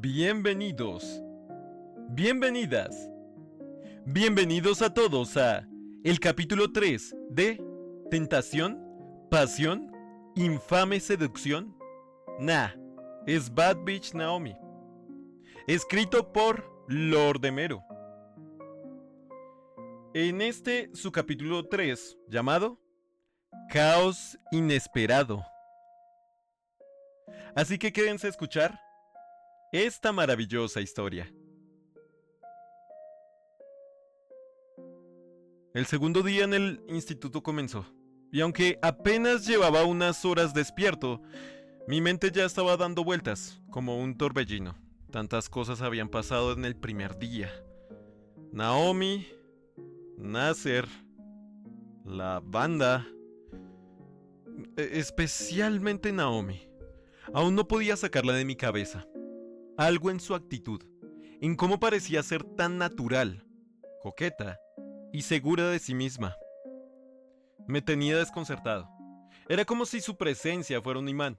Bienvenidos, bienvenidas, bienvenidos a todos a el capítulo 3 de Tentación, Pasión, Infame Seducción. Nah, es Bad Bitch Naomi. Escrito por Lord Demero. En su capítulo 3, llamado Caos Inesperado. Así que quédense a escuchar esta maravillosa historia. El segundo día en el instituto comenzó, y aunque apenas llevaba unas horas despierto, mi mente ya estaba dando vueltas, como un torbellino. Tantas cosas habían pasado en el primer día. Naomi, Nasser, la banda, especialmente Naomi. Aún no podía sacarla de mi cabeza. Algo en su actitud, en cómo parecía ser tan natural, coqueta y segura de sí misma, me tenía desconcertado. Era como si su presencia fuera un imán,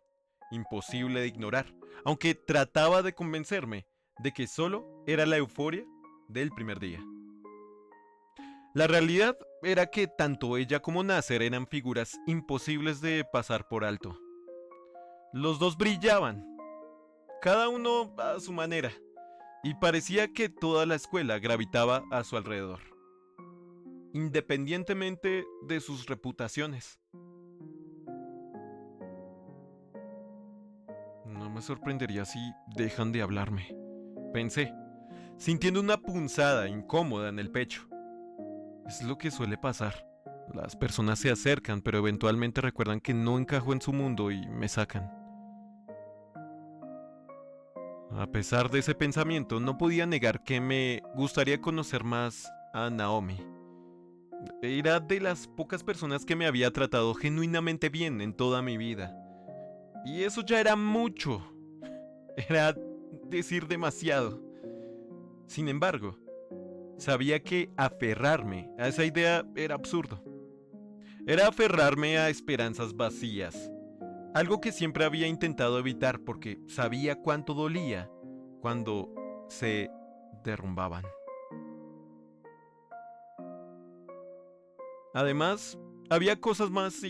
imposible de ignorar, aunque trataba de convencerme de que solo era la euforia del primer día. La realidad era que tanto ella como Nasser eran figuras imposibles de pasar por alto. Los dos brillaban, cada uno a su manera, y parecía que toda la escuela gravitaba a su alrededor, independientemente de sus reputaciones. No me sorprendería si dejan de hablarme, pensé, sintiendo una punzada incómoda en el pecho. Es lo que suele pasar. Las personas se acercan, pero eventualmente recuerdan que no encajo en su mundo y me sacan. A pesar de ese pensamiento, no podía negar que me gustaría conocer más a Naomi. Era de las pocas personas que me había tratado genuinamente bien en toda mi vida. Y eso ya era mucho. Era decir demasiado. Sin embargo, sabía que aferrarme a esa idea era absurdo. Era aferrarme a esperanzas vacías. Algo que siempre había intentado evitar porque sabía cuánto dolía cuando se derrumbaban. Además, había cosas más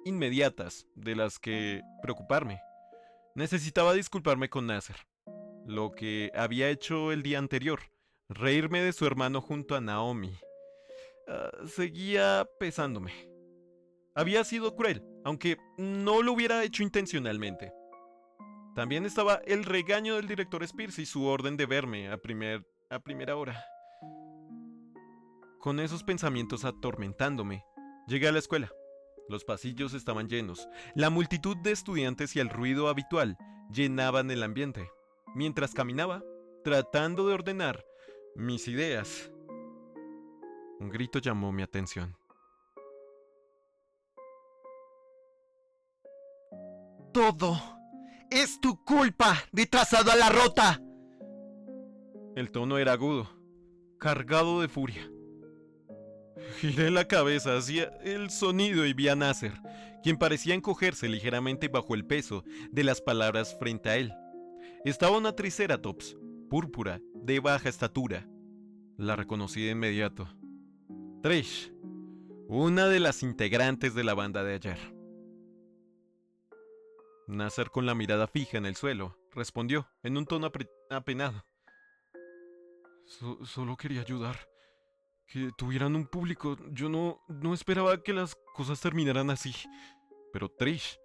inmediatas de las que preocuparme. Necesitaba disculparme con Nasser. Lo que había hecho el día anterior, reírme de su hermano junto a Naomi, seguía pesándome. Había sido cruel, aunque no lo hubiera hecho intencionalmente. También estaba el regaño del director Spears y su orden de verme a primera hora. Con esos pensamientos atormentándome, llegué a la escuela. Los pasillos estaban llenos, la multitud de estudiantes y el ruido habitual llenaban el ambiente. Mientras caminaba, tratando de ordenar mis ideas, un grito llamó mi atención. Todo es tu culpa, retrasado a la rota. El tono era agudo, cargado de furia. Giré la cabeza hacia el sonido y vi a Nasser, quien parecía encogerse ligeramente bajo el peso de las palabras frente a él. Estaba una triceratops, púrpura, de baja estatura. La reconocí de inmediato. Trish, una de las integrantes de la banda de ayer. Nasser, con la mirada fija en el suelo, respondió en un tono apenado. Solo quería ayudar. Que tuvieran un público. Yo no esperaba que las cosas terminaran así. Pero Trish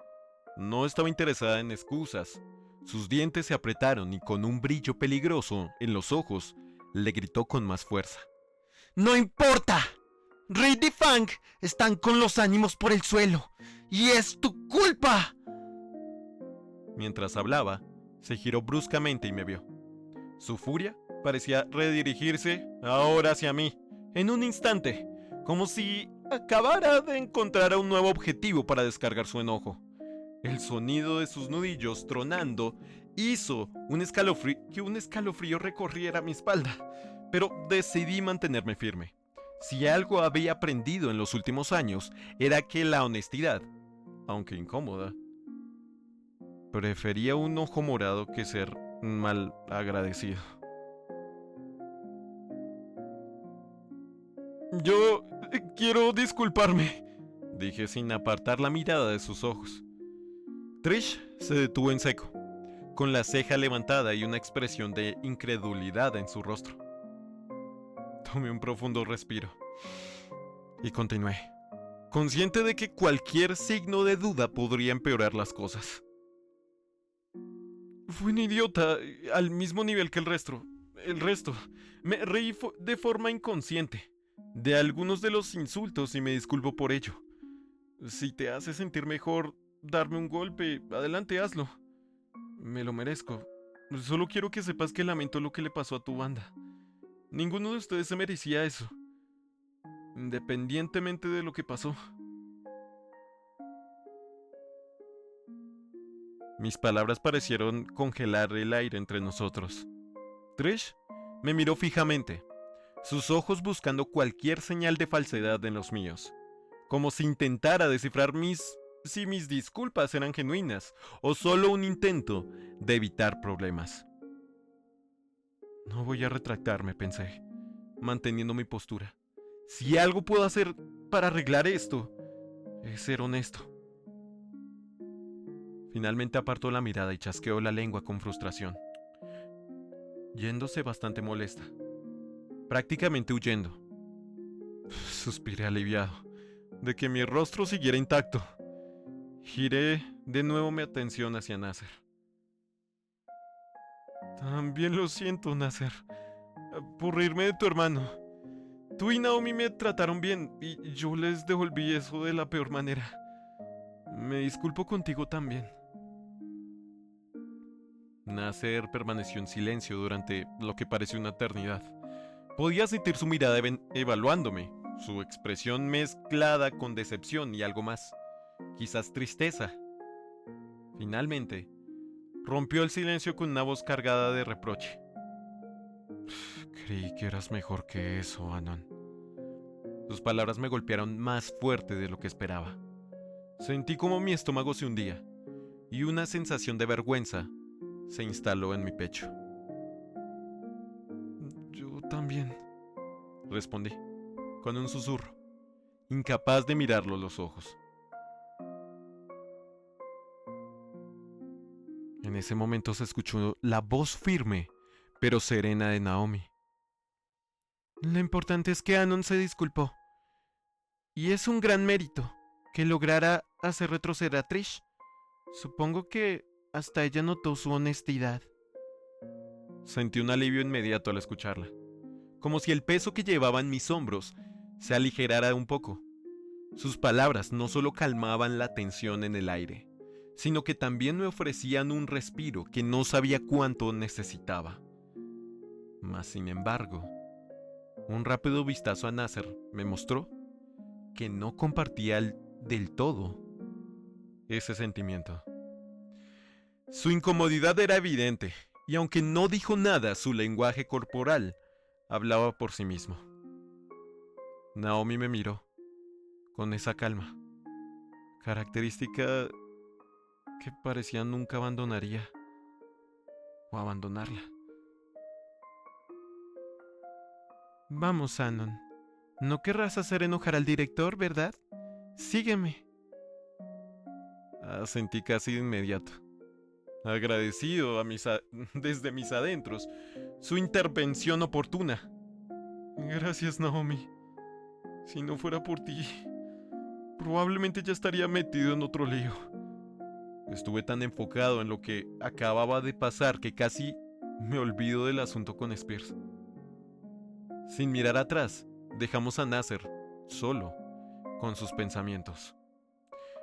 no estaba interesada en excusas. Sus dientes se apretaron y con un brillo peligroso en los ojos, le gritó con más fuerza. ¡No importa! Reid y Fang están con los ánimos por el suelo. ¡Y es tu culpa! Mientras hablaba, se giró bruscamente y me vio. Su furia parecía redirigirse ahora hacia mí, en un instante, como si acabara de encontrar un nuevo objetivo para descargar su enojo. El sonido de sus nudillos tronando hizo que un escalofrío recorriera mi espalda, pero decidí mantenerme firme. Si algo había aprendido en los últimos años, era que la honestidad, aunque incómoda, prefería un ojo morado que ser mal agradecido. Yo quiero disculparme, dije sin apartar la mirada de sus ojos. Trish se detuvo en seco, con la ceja levantada y una expresión de incredulidad en su rostro. Tomé un profundo respiro y continué, consciente de que cualquier signo de duda podría empeorar las cosas. Fui un idiota, al mismo nivel que el resto. Me reí de forma inconsciente de algunos de los insultos y me disculpo por ello. Si te hace sentir mejor darme un golpe, adelante, hazlo. Me lo merezco. Solo quiero que sepas que lamento lo que le pasó a tu banda. Ninguno de ustedes se merecía eso, independientemente de lo que pasó. Mis palabras parecieron congelar el aire entre nosotros. Trish me miró fijamente, sus ojos buscando cualquier señal de falsedad en los míos, como si intentara descifrar si mis disculpas eran genuinas o solo un intento de evitar problemas. No voy a retractarme, pensé, manteniendo mi postura. Si algo puedo hacer para arreglar esto, es ser honesto. Finalmente apartó la mirada y chasqueó la lengua con frustración, yéndose bastante molesta, prácticamente huyendo. Suspiré aliviado de que mi rostro siguiera intacto. Giré de nuevo mi atención hacia Nasser. También lo siento, Nasser, por reírme de tu hermano. Tú y Naomi me trataron bien y yo les devolví eso de la peor manera. Me disculpo contigo también. Nasser permaneció en silencio durante lo que pareció una eternidad. Podía sentir su mirada evaluándome, su expresión mezclada con decepción y algo más, quizás tristeza. Finalmente, rompió el silencio con una voz cargada de reproche. Creí que eras mejor que eso, Anon. Sus palabras me golpearon más fuerte de lo que esperaba. Sentí como mi estómago se hundía y una sensación de vergüenza se instaló en mi pecho. Yo también, respondí, con un susurro, incapaz de mirarlo a los ojos. En ese momento se escuchó la voz firme, pero serena de Naomi. Lo importante es que Anon se disculpó. Y es un gran mérito que lograra hacer retroceder a Trish. Supongo que hasta ella notó su honestidad. Sentí un alivio inmediato al escucharla, como si el peso que llevaba en mis hombros se aligerara un poco. Sus palabras no solo calmaban la tensión en el aire, sino que también me ofrecían un respiro que no sabía cuánto necesitaba. Mas, sin embargo, un rápido vistazo a Nasser me mostró que no compartía del todo ese sentimiento. Su incomodidad era evidente, y aunque no dijo nada, su lenguaje corporal hablaba por sí mismo. Naomi me miró con esa calma, característica que parecía nunca abandonaría o abandonarla. Vamos, Anon. No querrás hacer enojar al director, ¿verdad? Sígueme. Asentí casi de inmediato, agradecido desde mis adentros su intervención oportuna. Gracias, Naomi. Si no fuera por ti, probablemente ya estaría metido en otro lío. Estuve tan enfocado en lo que acababa de pasar que casi me olvido del asunto con Spears. Sin mirar atrás, dejamos a Nasser solo con sus pensamientos.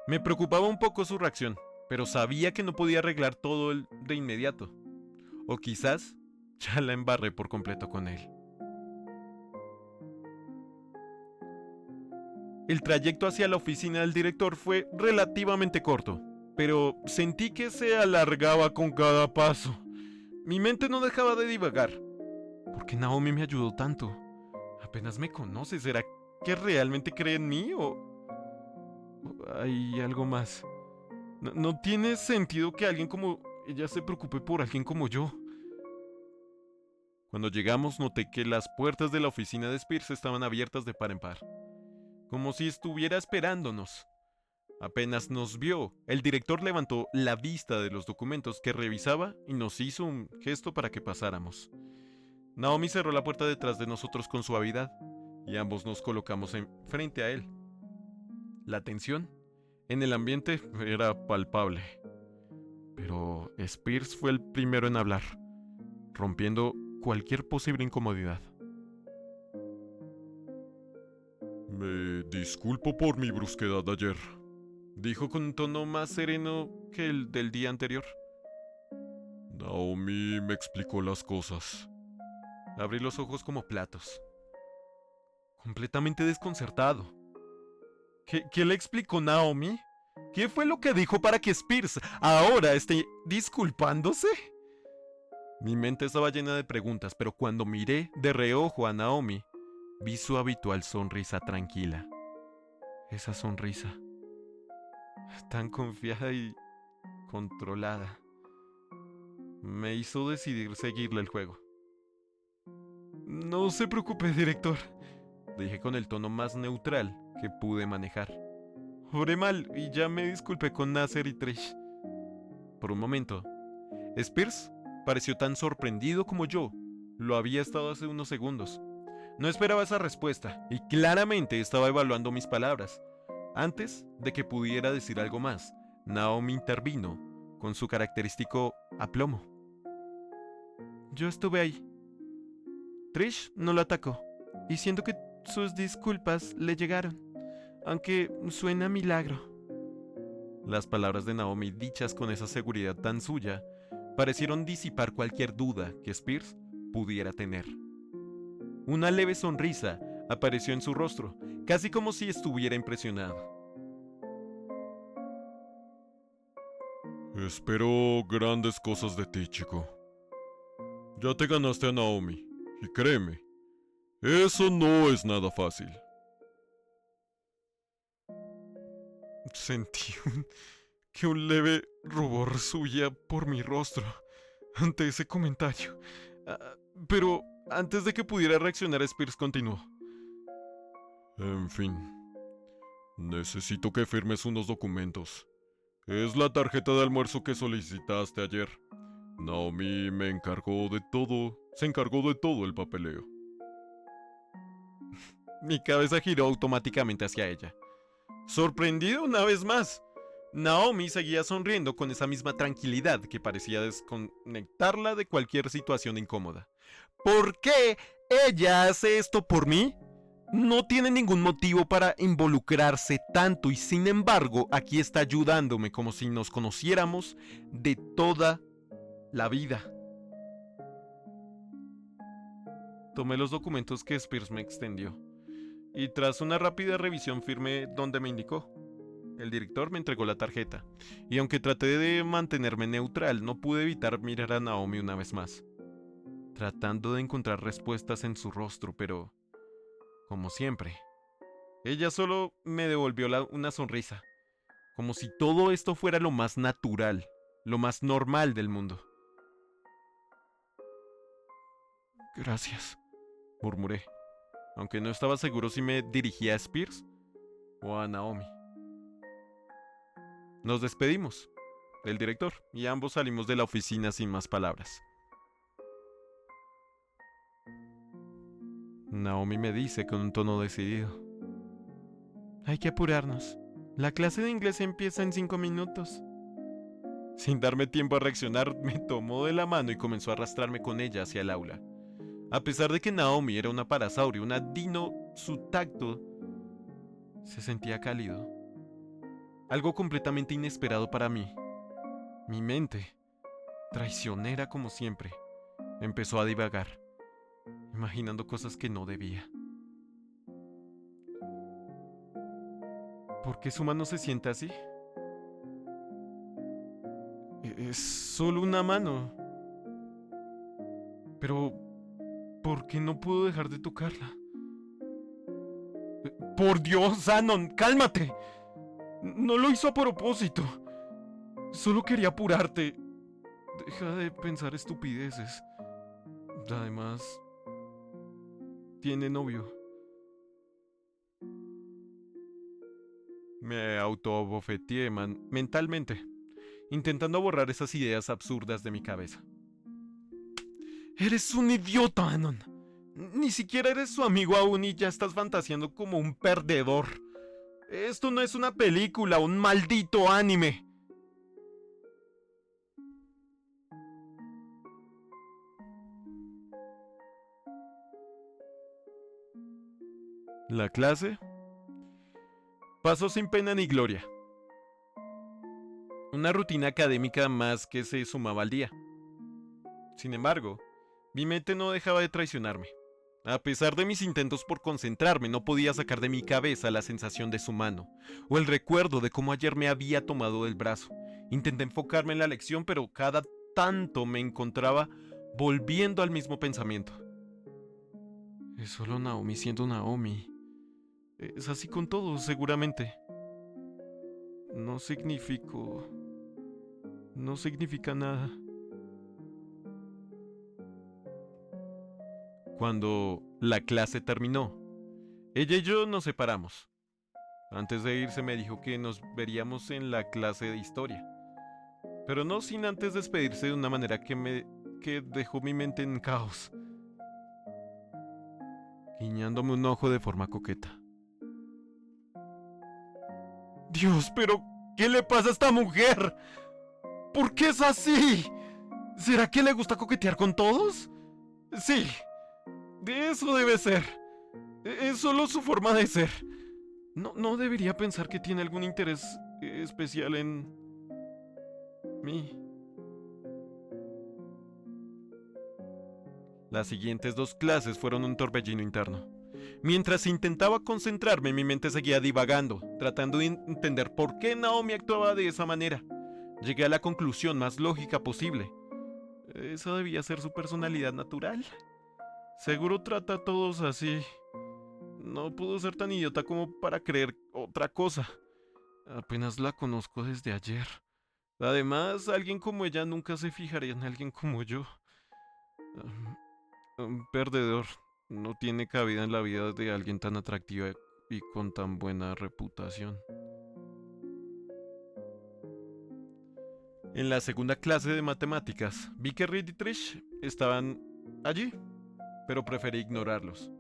Me preocupaba un poco su reacción, pero sabía que no podía arreglar todo de inmediato. O quizás ya la embarré por completo con él. El trayecto hacia la oficina del director fue relativamente corto, pero sentí que se alargaba con cada paso. Mi mente no dejaba de divagar. ¿Por qué Naomi me ayudó tanto? Apenas me conoce. ¿Será que realmente cree en mí o hay algo más? No tiene sentido que alguien como ella se preocupe por alguien como yo. Cuando llegamos noté que las puertas de la oficina de Spears estaban abiertas de par en par, como si estuviera esperándonos. Apenas nos vio, el director levantó la vista de los documentos que revisaba y nos hizo un gesto para que pasáramos. Naomi cerró la puerta detrás de nosotros con suavidad y ambos nos colocamos frente a él. La tensión en el ambiente era palpable, pero Spears fue el primero en hablar, rompiendo cualquier posible incomodidad. Me disculpo por mi brusquedad de ayer, dijo con un tono más sereno que el del día anterior. Naomi me explicó las cosas. Abrí los ojos como platos, completamente desconcertado. ¿Qué le explicó Naomi? ¿Qué fue lo que dijo para que Spears ahora esté disculpándose? Mi mente estaba llena de preguntas, pero cuando miré de reojo a Naomi, vi su habitual sonrisa tranquila. Esa sonrisa, tan confiada y controlada, me hizo decidir seguirle el juego. No se preocupe, director, dije con el tono más neutral que pude manejar. Oré mal y ya me disculpé con Nasser y Trish. Por un momento, Spears pareció tan sorprendido como yo lo había estado hace unos segundos. No esperaba esa respuesta y claramente estaba evaluando mis palabras. Antes de que pudiera decir algo más, Naomi intervino con su característico aplomo. Yo estuve ahí. Trish no lo atacó y siento que sus disculpas le llegaron, aunque suena milagro. Las palabras de Naomi, dichas con esa seguridad tan suya, parecieron disipar cualquier duda que Spears pudiera tener. Una leve sonrisa apareció en su rostro, casi como si estuviera impresionado. Espero grandes cosas de ti, chico. Ya te ganaste a Naomi, y créeme, eso no es nada fácil. Sentí que un leve rubor subía por mi rostro ante ese comentario. Pero antes de que pudiera reaccionar, Spears continuó. En fin, necesito que firmes unos documentos. Es la tarjeta de almuerzo que solicitaste ayer. Naomi me encargó de todo, se encargó de todo el papeleo. Mi cabeza giró automáticamente hacia ella. Sorprendido una vez más, Naomi seguía sonriendo con esa misma tranquilidad que parecía desconectarla de cualquier situación incómoda. ¿Por qué ella hace esto por mí? No tiene ningún motivo para involucrarse tanto y sin embargo aquí está ayudándome como si nos conociéramos de toda la vida. Tomé los documentos que Spears me extendió y tras una rápida revisión firmé donde me indicó. El director me entregó la tarjeta y aunque traté de mantenerme neutral, no pude evitar mirar a Naomi una vez más, tratando de encontrar respuestas en su rostro, pero como siempre, ella solo me devolvió una sonrisa, como si todo esto fuera lo más natural, lo más normal del mundo. Gracias, murmuré, aunque no estaba seguro si me dirigía a Spears o a Naomi. Nos despedimos del director y ambos salimos de la oficina sin más palabras. Naomi me dice con un tono decidido. Hay que apurarnos. La clase de inglés empieza en 5 minutos. Sin darme tiempo a reaccionar, me tomó de la mano y comenzó a arrastrarme con ella hacia el aula. A pesar de que Naomi era una parasaurio, una dino, su tacto se sentía cálido. Algo completamente inesperado para mí. Mi mente, traicionera como siempre, empezó a divagar, imaginando cosas que no debía. ¿Por qué su mano se siente así? Es solo una mano. Pero, ¿por qué no puedo dejar de tocarla? ¡Por Dios, Anon, cálmate! No lo hizo a propósito. Solo quería apurarte. Deja de pensar estupideces. Además, tiene novio. Me autobofeteé mentalmente, intentando borrar esas ideas absurdas de mi cabeza. Eres un idiota, Anon. Ni siquiera eres su amigo aún y ya estás fantaseando como un perdedor. Esto no es una película, un maldito anime. La clase pasó sin pena ni gloria. Una rutina académica más que se sumaba al día. Sin embargo, mi mente no dejaba de traicionarme. A pesar de mis intentos por concentrarme, no podía sacar de mi cabeza la sensación de su mano, o el recuerdo de cómo ayer me había tomado del brazo. Intenté enfocarme en la lección, pero cada tanto me encontraba volviendo al mismo pensamiento. Es solo Naomi siendo Naomi. Es así con todo, seguramente. No significa nada. Cuando la clase terminó, ella y yo nos separamos. Antes de irse me dijo que nos veríamos en la clase de historia, pero no sin antes despedirse de una manera que dejó mi mente en caos, guiñándome un ojo de forma coqueta. Dios, pero ¿qué le pasa a esta mujer? ¿Por qué es así? ¿Será que le gusta coquetear con todos? Sí, de eso debe ser. Es solo su forma de ser. No debería pensar que tiene algún interés especial en mí. Las siguientes 2 clases fueron un torbellino interno. Mientras intentaba concentrarme, mi mente seguía divagando, tratando de entender por qué Naomi actuaba de esa manera. Llegué a la conclusión más lógica posible. Esa debía ser su personalidad natural. Seguro trata a todos así. No puedo ser tan idiota como para creer otra cosa. Apenas la conozco desde ayer. Además, alguien como ella nunca se fijaría en alguien como yo. Un perdedor no tiene cabida en la vida de alguien tan atractiva y con tan buena reputación. En la segunda clase de matemáticas, vi que Reed y Trish estaban allí, pero preferí ignorarlos.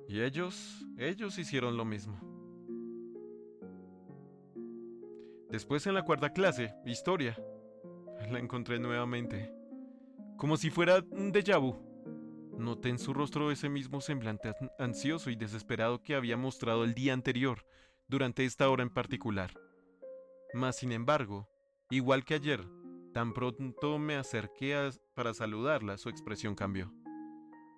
Y ellos hicieron lo mismo. Después en la cuarta clase, historia, la encontré nuevamente. Como si fuera un déjà vu. Noté en su rostro ese mismo semblante ansioso y desesperado que había mostrado el día anterior, durante esta hora en particular. Mas, sin embargo, igual que ayer, tan pronto me acerqué para saludarla, su expresión cambió.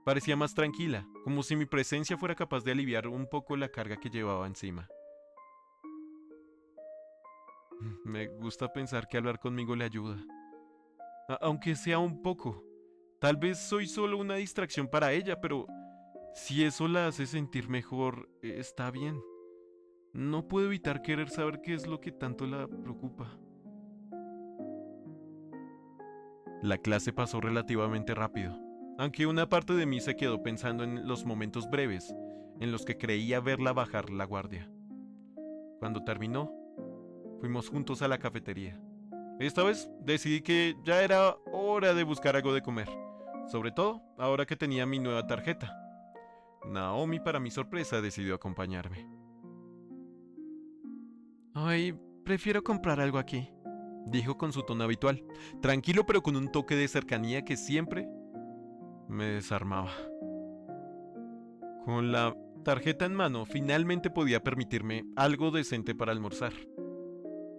Parecía más tranquila, como si mi presencia fuera capaz de aliviar un poco la carga que llevaba encima. Me gusta pensar que hablar conmigo le ayuda. Aunque sea un poco. Tal vez soy solo una distracción para ella, pero si eso la hace sentir mejor, está bien. No puedo evitar querer saber qué es lo que tanto la preocupa. La clase pasó relativamente rápido, aunque una parte de mí se quedó pensando en los momentos breves en los que creía verla bajar la guardia. Cuando terminó, fuimos juntos a la cafetería. Esta vez decidí que ya era hora de buscar algo de comer, sobre todo ahora que tenía mi nueva tarjeta. Naomi, para mi sorpresa, decidió acompañarme. Ay, prefiero comprar algo aquí, dijo con su tono habitual, tranquilo pero con un toque de cercanía que siempre me desarmaba. Con la tarjeta en mano, finalmente podía permitirme algo decente para almorzar.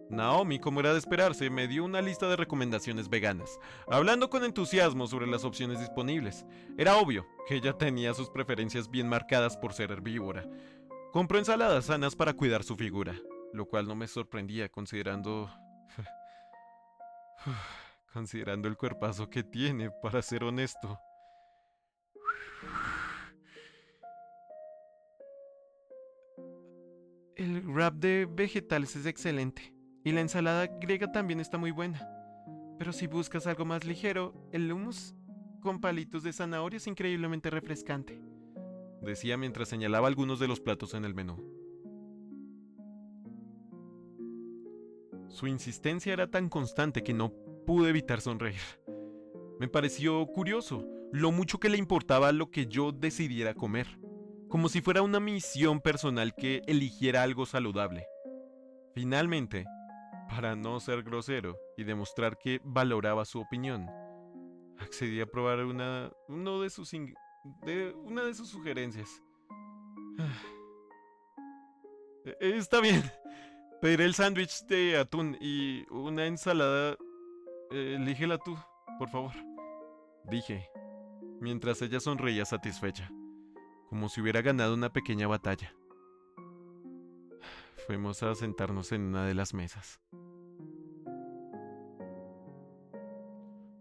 Naomi, como era de esperarse, me dio una lista de recomendaciones veganas, hablando con entusiasmo sobre las opciones disponibles. Era obvio que ella tenía sus preferencias bien marcadas por ser herbívora. Compró ensaladas sanas para cuidar su figura, lo cual no me sorprendía considerando el cuerpazo que tiene, para ser honesto. El wrap de vegetales es excelente. Y la ensalada griega también está muy buena. Pero si buscas algo más ligero, el hummus con palitos de zanahoria es increíblemente refrescante, decía mientras señalaba algunos de los platos en el menú. Su insistencia era tan constante que no pude evitar sonreír. Me pareció curioso lo mucho que le importaba lo que yo decidiera comer, como si fuera una misión personal que eligiera algo saludable. Finalmente, para no ser grosero y demostrar que valoraba su opinión, accedí a probar una de sus sugerencias. Está bien, pediré el sándwich de atún y una ensalada. Elígela tú, por favor, dije, mientras ella sonreía satisfecha, como si hubiera ganado una pequeña batalla. Fuimos a sentarnos en una de las mesas.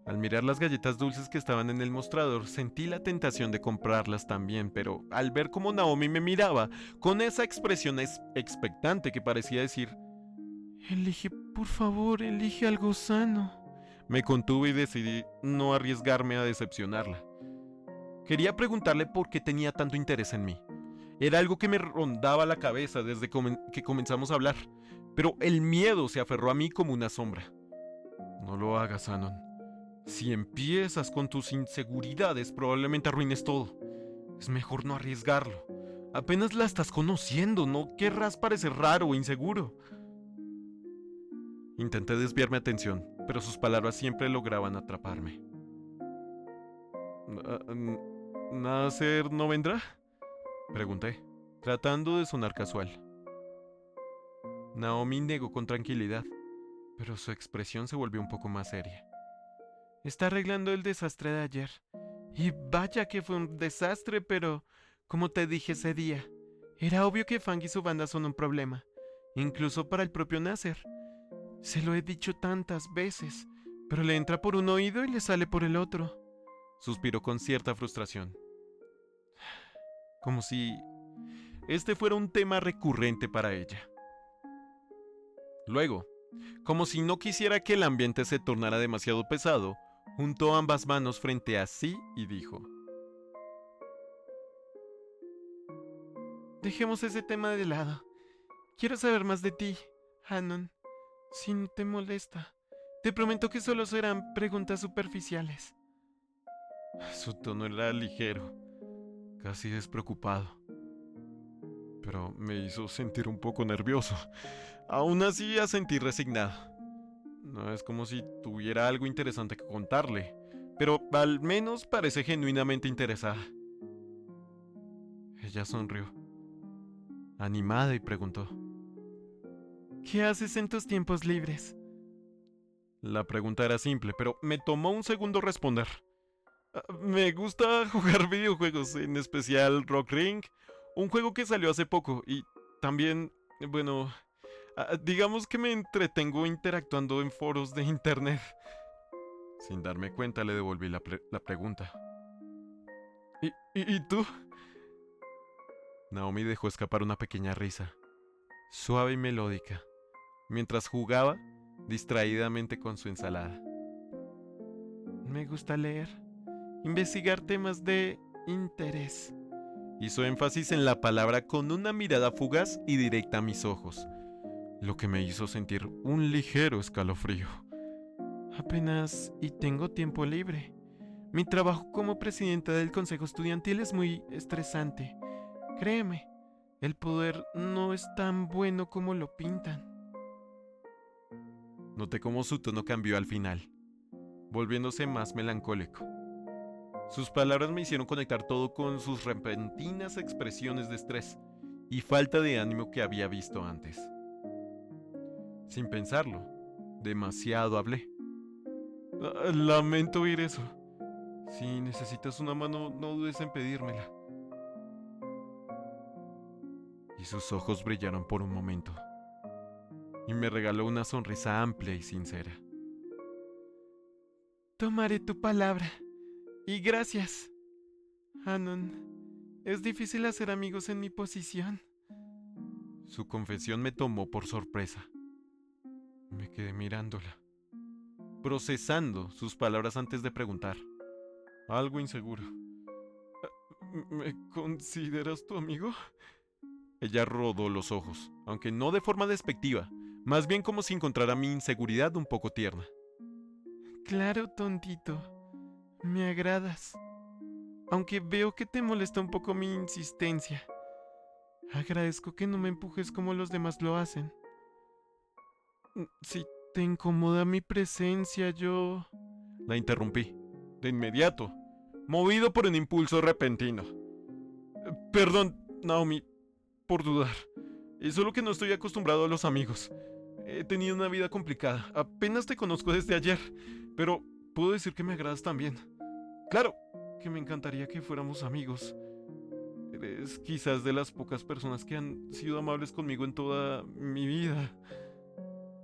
Al mirar las galletas dulces que estaban en el mostrador, sentí la tentación de comprarlas también, pero al ver cómo Naomi me miraba, con esa expresión expectante que parecía decir, elige, por favor, elige algo sano, me contuve y decidí no arriesgarme a decepcionarla. Quería preguntarle por qué tenía tanto interés en mí. Era algo que me rondaba la cabeza desde que comenzamos a hablar, pero el miedo se aferró a mí como una sombra. No lo hagas, Anon. Si empiezas con tus inseguridades, probablemente arruines todo. Es mejor no arriesgarlo. Apenas la estás conociendo, no querrás parecer raro o inseguro. Intenté desviar mi atención, pero sus palabras siempre lograban atraparme. ¿Nasser no vendrá?, pregunté, tratando de sonar casual. Naomi negó con tranquilidad, pero su expresión se volvió un poco más seria. Está arreglando el desastre de ayer. Y vaya que fue un desastre, pero, como te dije ese día, era obvio que Fang y su banda son un problema, incluso para el propio Nasser. Se lo he dicho tantas veces, pero le entra por un oído y le sale por el otro. Suspiró con cierta frustración. Como si este fuera un tema recurrente para ella. Luego, como si no quisiera que el ambiente se tornara demasiado pesado, juntó ambas manos frente a sí y dijo: dejemos ese tema de lado. Quiero saber más de ti, Anon. Si no te molesta, te prometo que solo serán preguntas superficiales. Su tono era ligero, casi despreocupado, pero me hizo sentir un poco nervioso. Aún así, a sentir resignado. No es como si tuviera algo interesante que contarle, pero al menos parece genuinamente interesada. Ella sonrió, animada, y preguntó: ¿qué haces en tus tiempos libres? La pregunta era simple, pero me tomó un segundo responder. Me gusta jugar videojuegos, en especial Rock Ring, un juego que salió hace poco, y también, bueno, digamos que me entretengo interactuando en foros de internet. Sin darme cuenta, le devolví la pregunta. ¿Y tú? Naomi dejó escapar una pequeña risa, suave y melódica, mientras jugaba distraídamente con su ensalada. Me gusta leer, investigar temas de interés. Hizo énfasis en la palabra con una mirada fugaz y directa a mis ojos, lo que me hizo sentir un ligero escalofrío. Apenas y tengo tiempo libre. Mi trabajo como presidenta del consejo estudiantil es muy estresante. Créeme, el poder no es tan bueno como lo pintan. Noté cómo su tono cambió al final, volviéndose más melancólico. Sus palabras me hicieron conectar todo con sus repentinas expresiones de estrés y falta de ánimo que había visto antes. Sin pensarlo, demasiado hablé. Lamento oír eso. Si necesitas una mano, no dudes en pedírmela. Y sus ojos brillaron por un momento, y me regaló una sonrisa amplia y sincera. Tomaré tu palabra. Y gracias. Anon, es difícil hacer amigos en mi posición. Su confesión me tomó por sorpresa. Me quedé mirándola, procesando sus palabras antes de preguntar. algo inseguro. ¿Me consideras tu amigo? Ella rodó los ojos, aunque no de forma despectiva, más bien como si encontrara mi inseguridad un poco tierna. Claro, tontito. Me agradas. Aunque veo que te molesta un poco mi insistencia. Agradezco que no me empujes como los demás lo hacen. Si te incomoda mi presencia, yo... La interrumpí, de inmediato, movido por un impulso repentino. Perdón, Naomi, por dudar. Es solo que no estoy acostumbrado a los amigos. He tenido una vida complicada. Apenas te conozco desde ayer, pero puedo decir que me agradas también. Claro, que me encantaría que fuéramos amigos. Eres quizás de las pocas personas que han sido amables conmigo en toda mi vida.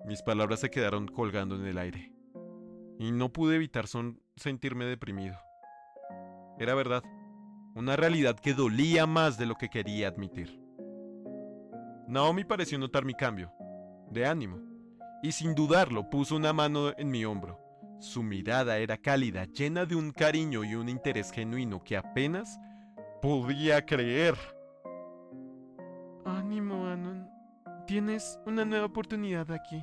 Mis palabras se quedaron colgando en el aire, y no pude evitar sentirme deprimido. Era verdad, una realidad que dolía más de lo que quería admitir. Naomi pareció notar mi cambio de ánimo, y sin dudarlo puso una mano en mi hombro. Su mirada era cálida, llena de un cariño y un interés genuino que apenas podía creer. Ánimo, Anon. Tienes una nueva oportunidad aquí,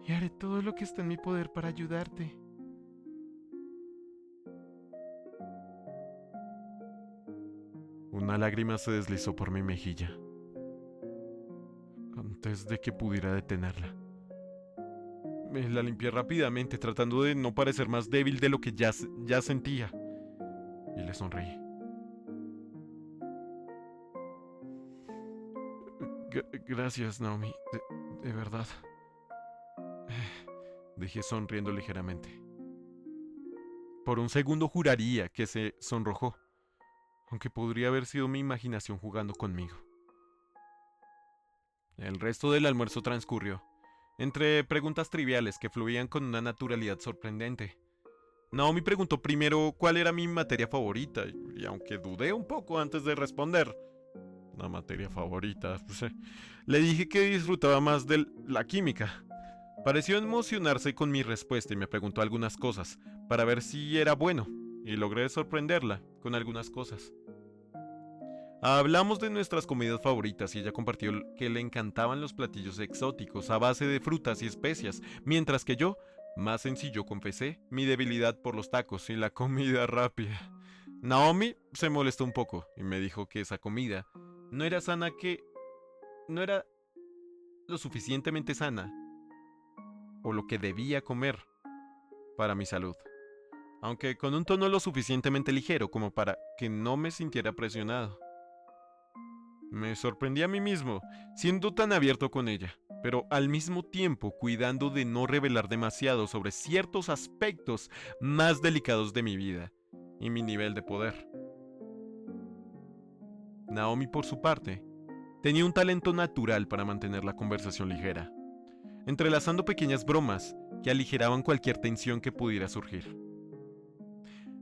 y haré todo lo que está en mi poder para ayudarte. Una lágrima se deslizó por mi mejilla, antes de que pudiera detenerla. Me la limpié rápidamente, tratando de no parecer más débil de lo que ya sentía, y le sonreí. Gracias, Naomi, de verdad. Dije sonriendo ligeramente. Por un segundo juraría que se sonrojó, aunque podría haber sido mi imaginación jugando conmigo. El resto del almuerzo transcurrió, entre preguntas triviales que fluían con una naturalidad sorprendente. Naomi preguntó primero cuál era mi materia favorita, y aunque dudé un poco antes de responder, la materia favorita, le dije que disfrutaba más de la química. Pareció emocionarse con mi respuesta y me preguntó algunas cosas, para ver si era bueno, y logré sorprenderla con algunas cosas. Hablamos de nuestras comidas favoritas y ella compartió que le encantaban los platillos exóticos a base de frutas y especias, mientras que yo, más sencillo, confesé mi debilidad por los tacos y la comida rápida. Naomi se molestó un poco y me dijo que esa comida no era no era lo suficientemente sana o lo que debía comer para mi salud, aunque con un tono lo suficientemente ligero como para que no me sintiera presionado. Me sorprendí a mí mismo, siendo tan abierto con ella, pero al mismo tiempo cuidando de no revelar demasiado sobre ciertos aspectos más delicados de mi vida y mi nivel de poder. Naomi, por su parte, tenía un talento natural para mantener la conversación ligera, entrelazando pequeñas bromas que aligeraban cualquier tensión que pudiera surgir.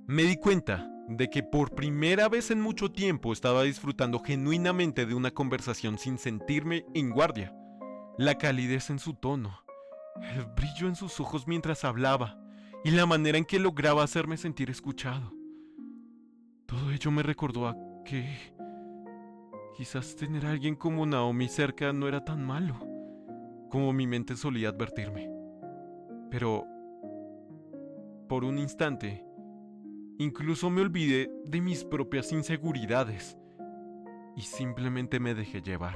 Me di cuenta de que por primera vez en mucho tiempo estaba disfrutando genuinamente de una conversación sin sentirme en guardia. La calidez en su tono, el brillo en sus ojos mientras hablaba y la manera en que lograba hacerme sentir escuchado. Todo ello me recordó a que quizás tener a alguien como Naomi cerca no era tan malo como mi mente solía advertirme. Pero, por un instante, incluso me olvidé de mis propias inseguridades y simplemente me dejé llevar.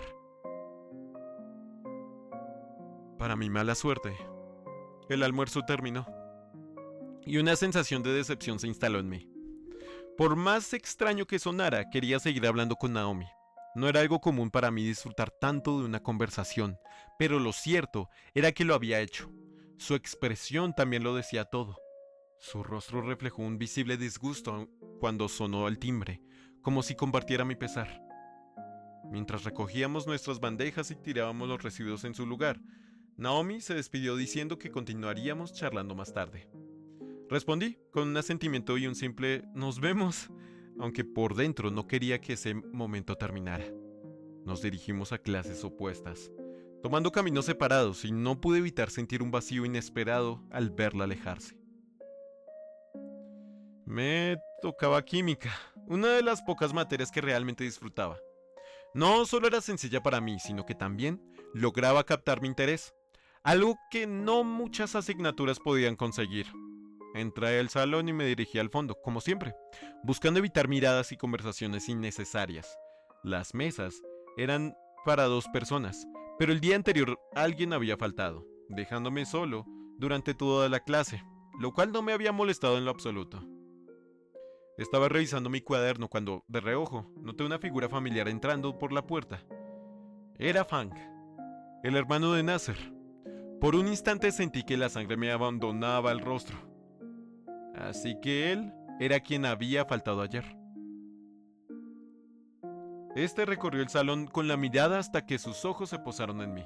Para mi mala suerte, el almuerzo terminó y una sensación de decepción se instaló en mí. Por más extraño que sonara, quería seguir hablando con Naomi. No era algo común para mí disfrutar tanto de una conversación, pero lo cierto era que lo había hecho. Su expresión también lo decía todo. Su rostro reflejó un visible disgusto cuando sonó el timbre, como si compartiera mi pesar. Mientras recogíamos nuestras bandejas y tirábamos los residuos en su lugar, Naomi se despidió diciendo que continuaríamos charlando más tarde. Respondí con un asentimiento y un simple "nos vemos", aunque por dentro no quería que ese momento terminara. Nos dirigimos a clases opuestas, tomando caminos separados, y no pude evitar sentir un vacío inesperado al verla alejarse. Me tocaba química, una de las pocas materias que realmente disfrutaba. No solo era sencilla para mí, sino que también lograba captar mi interés, algo que no muchas asignaturas podían conseguir. Entré al salón y me dirigí al fondo, como siempre, buscando evitar miradas y conversaciones innecesarias. Las mesas eran para 2 personas, pero el día anterior alguien había faltado, dejándome solo durante toda la clase, lo cual no me había molestado en lo absoluto. Estaba revisando mi cuaderno cuando, de reojo, noté una figura familiar entrando por la puerta. Era Fang, el hermano de Nasser. Por un instante sentí que la sangre me abandonaba el rostro. Así que él era quien había faltado ayer. Este recorrió el salón con la mirada hasta que sus ojos se posaron en mí.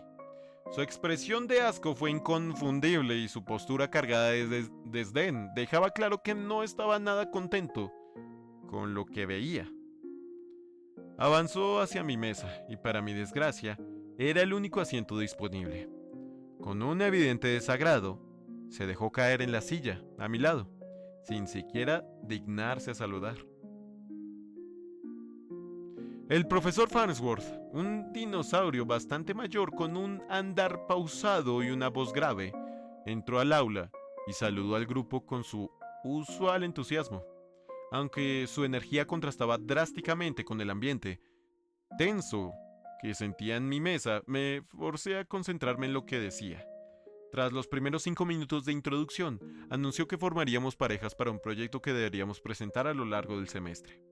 Su expresión de asco fue inconfundible y su postura cargada de desdén dejaba claro que no estaba nada contento con lo que veía. Avanzó hacia mi mesa y para mi desgracia era el único asiento disponible. Con un evidente desagrado, se dejó caer en la silla a mi lado, sin siquiera dignarse a saludar. El profesor Farnsworth, un dinosaurio bastante mayor con un andar pausado y una voz grave, entró al aula y saludó al grupo con su usual entusiasmo, aunque su energía contrastaba drásticamente con el ambiente tenso que sentía en mi mesa. Me forcé a concentrarme en lo que decía. Tras los primeros 5 minutos de introducción, anunció que formaríamos parejas para un proyecto que deberíamos presentar a lo largo del semestre.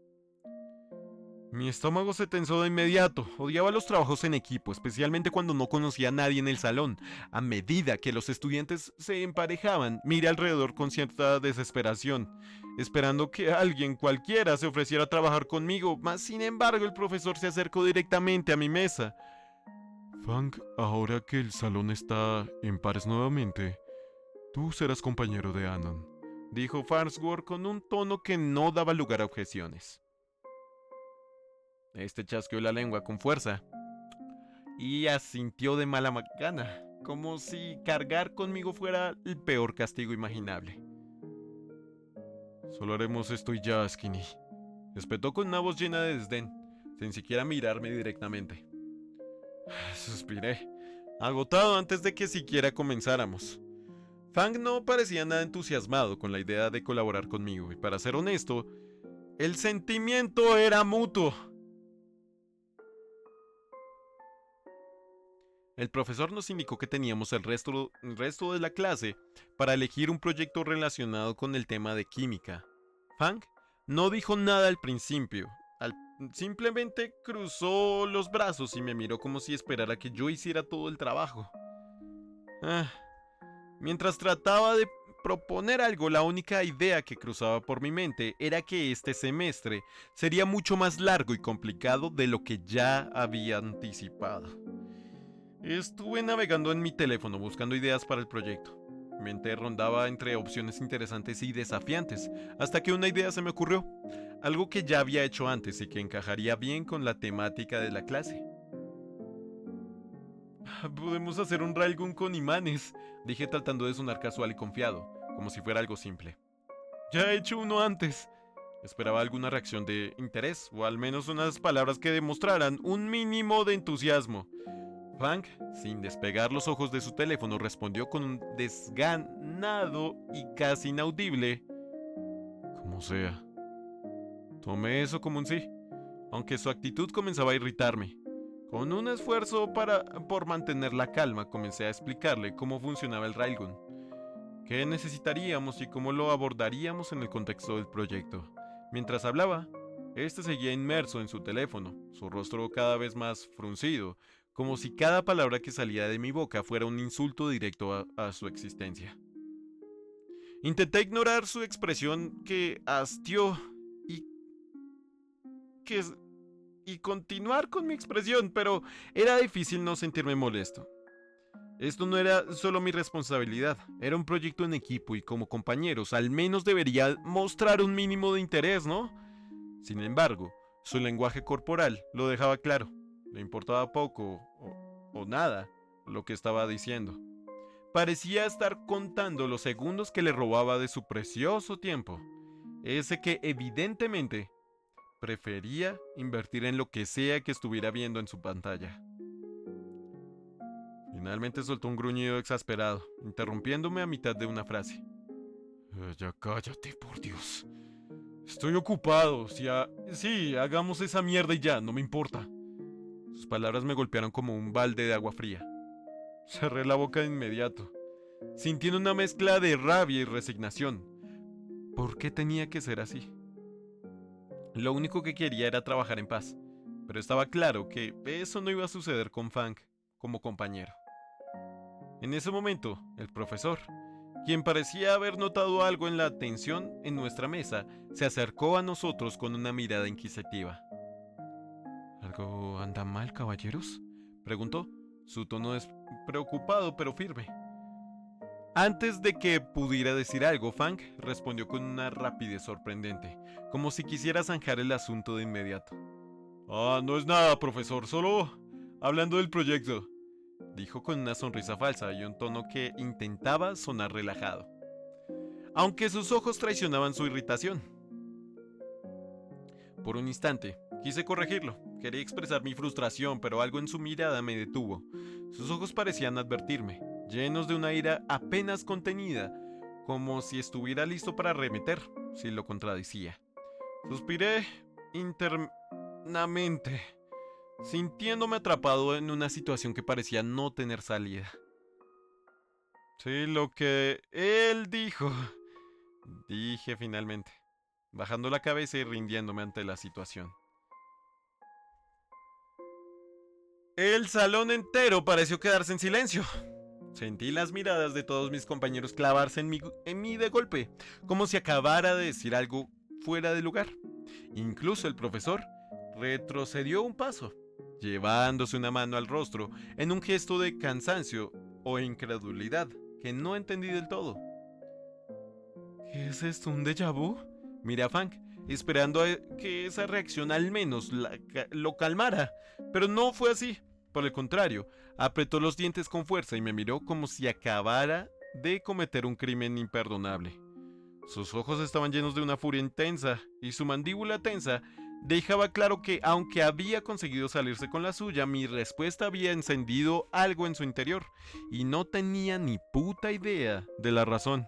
Mi estómago se tensó de inmediato. Odiaba los trabajos en equipo, especialmente cuando no conocía a nadie en el salón. A medida que los estudiantes se emparejaban, miré alrededor con cierta desesperación, esperando que alguien cualquiera se ofreciera a trabajar conmigo, mas sin embargo el profesor se acercó directamente a mi mesa. Fang, ahora que el salón está en pares nuevamente, tú serás compañero de Anon, Dijo Farnsworth con un tono que no daba lugar a objeciones. Este chasqueó la lengua con fuerza y asintió de mala gana, como si cargar conmigo fuera el peor castigo imaginable. Solo haremos esto y ya, Skinny. Espetó con una voz llena de desdén, sin siquiera mirarme directamente. Suspiré, agotado antes de que siquiera comenzáramos. Fang no parecía nada entusiasmado con la idea de colaborar conmigo, y para ser honesto, el sentimiento era mutuo. El profesor nos indicó que teníamos el resto de la clase para elegir un proyecto relacionado con el tema de química. Fang no dijo nada al principio. Simplemente cruzó los brazos y me miró como si esperara que yo hiciera todo el trabajo. Mientras trataba de proponer algo, la única idea que cruzaba por mi mente era que este semestre sería mucho más largo y complicado de lo que ya había anticipado. Estuve navegando en mi teléfono buscando ideas para el proyecto. Mi mente rondaba entre opciones interesantes y desafiantes, hasta que una idea se me ocurrió, algo que ya había hecho antes y que encajaría bien con la temática de la clase. Podemos hacer un railgun con imanes, dije tratando de sonar casual y confiado, como si fuera algo simple. Ya he hecho uno antes. Esperaba alguna reacción de interés, o al menos unas palabras que demostraran un mínimo de entusiasmo. Fang, sin despegar los ojos de su teléfono, respondió con un desganado y casi inaudible: como sea. Tomé eso como un sí, aunque su actitud comenzaba a irritarme. Con un esfuerzo por mantener la calma, comencé a explicarle cómo funcionaba el Railgun, qué necesitaríamos y cómo lo abordaríamos en el contexto del proyecto. Mientras hablaba, este seguía inmerso en su teléfono, su rostro cada vez más fruncido, como si cada palabra que salía de mi boca fuera un insulto directo a su existencia. Intenté ignorar su expresión que hastió y continuar con mi expresión, pero era difícil no sentirme molesto. Esto no era solo mi responsabilidad, era un proyecto en equipo y como compañeros al menos debería mostrar un mínimo de interés, ¿no? Sin embargo, su lenguaje corporal lo dejaba claro. Le importaba poco o nada lo que estaba diciendo. Parecía estar contando los segundos que le robaba de su precioso tiempo. ese que evidentemente prefería invertir en lo que sea que estuviera viendo en su pantalla. Finalmente soltó un gruñido exasperado, interrumpiéndome a mitad de una frase. Ya cállate, por Dios. Estoy ocupado. Sí, hagamos esa mierda y ya, no me importa. Sus palabras me golpearon como un balde de agua fría. Cerré la boca de inmediato, sintiendo una mezcla de rabia y resignación. ¿Por qué tenía que ser así? Lo único que quería era trabajar en paz, pero estaba claro que eso no iba a suceder con Fang como compañero. En ese momento, el profesor, quien parecía haber notado algo en la tensión en nuestra mesa, se acercó a nosotros con una mirada inquisitiva. ¿Algo anda mal, caballeros?, preguntó. Su tono es preocupado pero firme. Antes de que pudiera decir algo, Fang respondió con una rapidez sorprendente, como si quisiera zanjar el asunto de inmediato. No es nada, profesor, solo hablando del proyecto, dijo con una sonrisa falsa y un tono que intentaba sonar relajado, aunque sus ojos traicionaban su irritación. Por un instante, quise corregirlo. Quería expresar mi frustración, pero algo en su mirada me detuvo. Sus ojos parecían advertirme, llenos de una ira apenas contenida, como si estuviera listo para arremeter, si lo contradecía. Suspiré internamente, sintiéndome atrapado en una situación que parecía no tener salida. Sí, lo que él dijo, dije finalmente, bajando la cabeza y rindiéndome ante la situación. El salón entero pareció quedarse en silencio. Sentí las miradas de todos mis compañeros clavarse en mí de golpe, como si acabara de decir algo fuera de lugar. Incluso el profesor retrocedió un paso, llevándose una mano al rostro en un gesto de cansancio o incredulidad que no entendí del todo. ¿Qué es esto, un déjà vu?, miré a Fang, esperando a que esa reacción al menos lo calmara, pero no fue así. Por el contrario, apretó los dientes con fuerza y me miró como si acabara de cometer un crimen imperdonable. Sus ojos estaban llenos de una furia intensa y su mandíbula tensa dejaba claro que, aunque había conseguido salirse con la suya, mi respuesta había encendido algo en su interior y no tenía ni puta idea de la razón.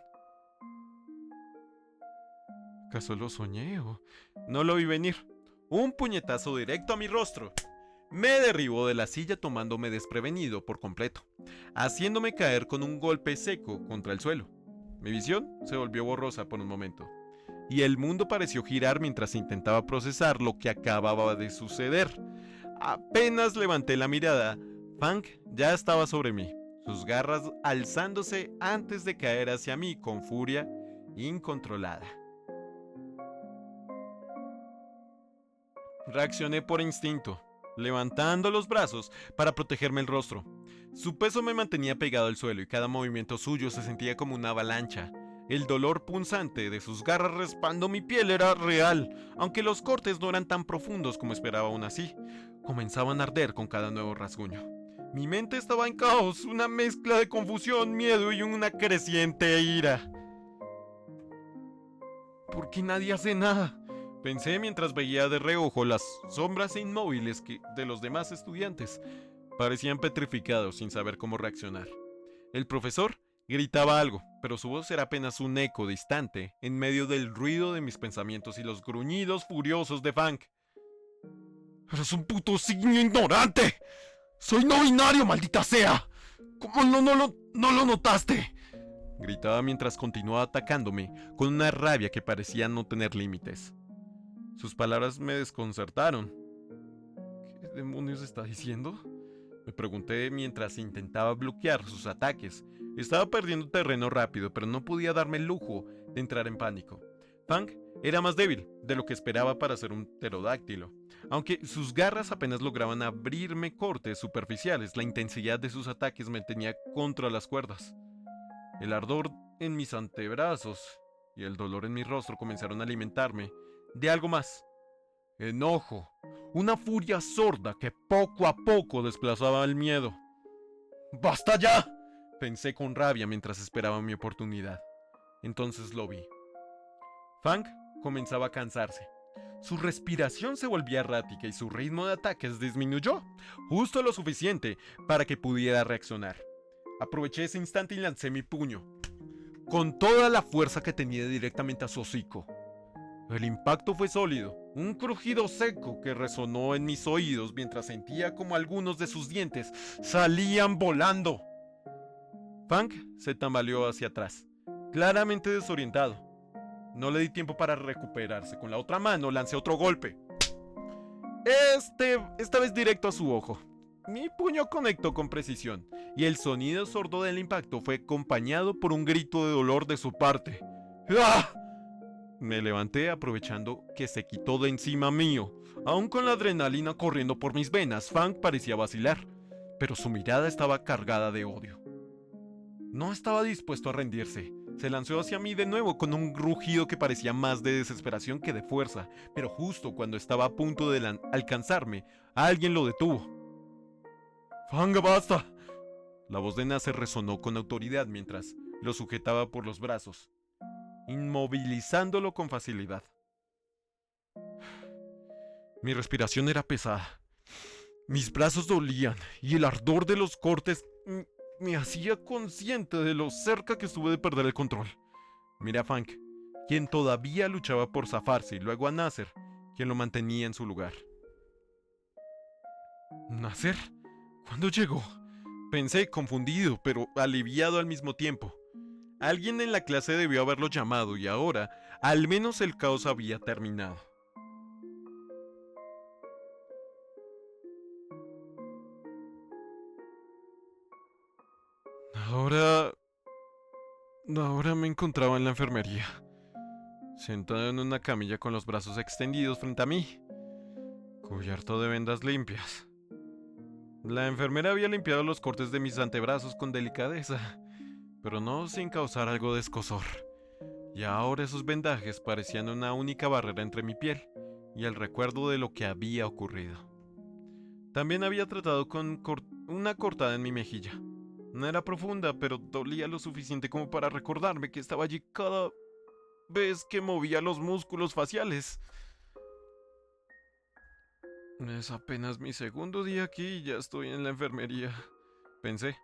¿Acaso lo soñé o no lo vi venir? Un puñetazo directo a mi rostro me derribó de la silla tomándome desprevenido por completo, haciéndome caer con un golpe seco contra el suelo. Mi visión se volvió borrosa por un momento, y el mundo pareció girar mientras intentaba procesar lo que acababa de suceder. Apenas levanté la mirada, Fang ya estaba sobre mí, sus garras alzándose antes de caer hacia mí con furia incontrolada. Reaccioné por instinto, levantando los brazos para protegerme el rostro. Su peso me mantenía pegado al suelo y cada movimiento suyo se sentía como una avalancha. El dolor punzante de sus garras raspando mi piel era real, aunque los cortes no eran tan profundos como esperaba aún así. Comenzaban a arder con cada nuevo rasguño. Mi mente estaba en caos, una mezcla de confusión, miedo y una creciente ira. ¿Por qué nadie hace nada?, pensé mientras veía de reojo las sombras inmóviles de los demás estudiantes. Parecían petrificados sin saber cómo reaccionar. El profesor gritaba algo, pero su voz era apenas un eco distante en medio del ruido de mis pensamientos y los gruñidos furiosos de Fang. ¡Eres un puto simio ignorante! ¡Soy no binario, maldita sea! ¿Cómo no lo notaste?, gritaba mientras continuaba atacándome con una rabia que parecía no tener límites. Sus palabras me desconcertaron. ¿Qué demonios está diciendo?, me pregunté mientras intentaba bloquear sus ataques. Estaba perdiendo terreno rápido, pero no podía darme el lujo de entrar en pánico. Fang era más débil de lo que esperaba para ser un pterodáctilo. Aunque sus garras apenas lograban abrirme cortes superficiales, la intensidad de sus ataques me tenía contra las cuerdas. El ardor en mis antebrazos y el dolor en mi rostro comenzaron a alimentarme de algo más. Enojo, una furia sorda que poco a poco desplazaba el miedo. ¡Basta ya!, pensé con rabia mientras esperaba mi oportunidad. Entonces lo vi. Fang comenzaba a cansarse. Su respiración se volvía errática y su ritmo de ataques disminuyó, justo lo suficiente para que pudiera reaccionar. Aproveché ese instante y lancé mi puño, con toda la fuerza que tenía directamente a su hocico. El impacto fue sólido, un crujido seco que resonó en mis oídos mientras sentía como algunos de sus dientes salían volando. Fang se tambaleó hacia atrás, claramente desorientado. No le di tiempo para recuperarse. Con la otra mano lancé otro golpe. Esta vez directo a su ojo. Mi puño conectó con precisión, y el sonido sordo del impacto fue acompañado por un grito de dolor de su parte. ¡Ah! Me levanté aprovechando que se quitó de encima mío. Aún con la adrenalina corriendo por mis venas, Fang parecía vacilar, pero su mirada estaba cargada de odio. No estaba dispuesto a rendirse. Se lanzó hacia mí de nuevo con un rugido que parecía más de desesperación que de fuerza, pero justo cuando estaba a punto de alcanzarme, alguien lo detuvo. ¡Fang, basta! La voz de Nasser resonó con autoridad mientras lo sujetaba por los brazos, inmovilizándolo con facilidad. Mi respiración era pesada. Mis brazos dolían y el ardor de los cortes me hacía consciente de lo cerca que estuve de perder el control. Miré a Fang, quien todavía luchaba por zafarse, y luego a Nasser, quien lo mantenía en su lugar. ¿Nasser? ¿Cuándo llegó? Pensé, confundido, pero aliviado al mismo tiempo. Alguien en la clase debió haberlo llamado y ahora, al menos el caos había terminado. Ahora me encontraba en la enfermería, sentado en una camilla con los brazos extendidos frente a mí, cubierto de vendas limpias. La enfermera había limpiado los cortes de mis antebrazos con delicadeza, pero no sin causar algo de escozor. Y ahora esos vendajes parecían una única barrera entre mi piel y el recuerdo de lo que había ocurrido. También había tratado con una cortada en mi mejilla. No era profunda, pero dolía lo suficiente como para recordarme que estaba allí cada vez que movía los músculos faciales. Es apenas mi segundo día aquí y ya estoy en la enfermería, pensé,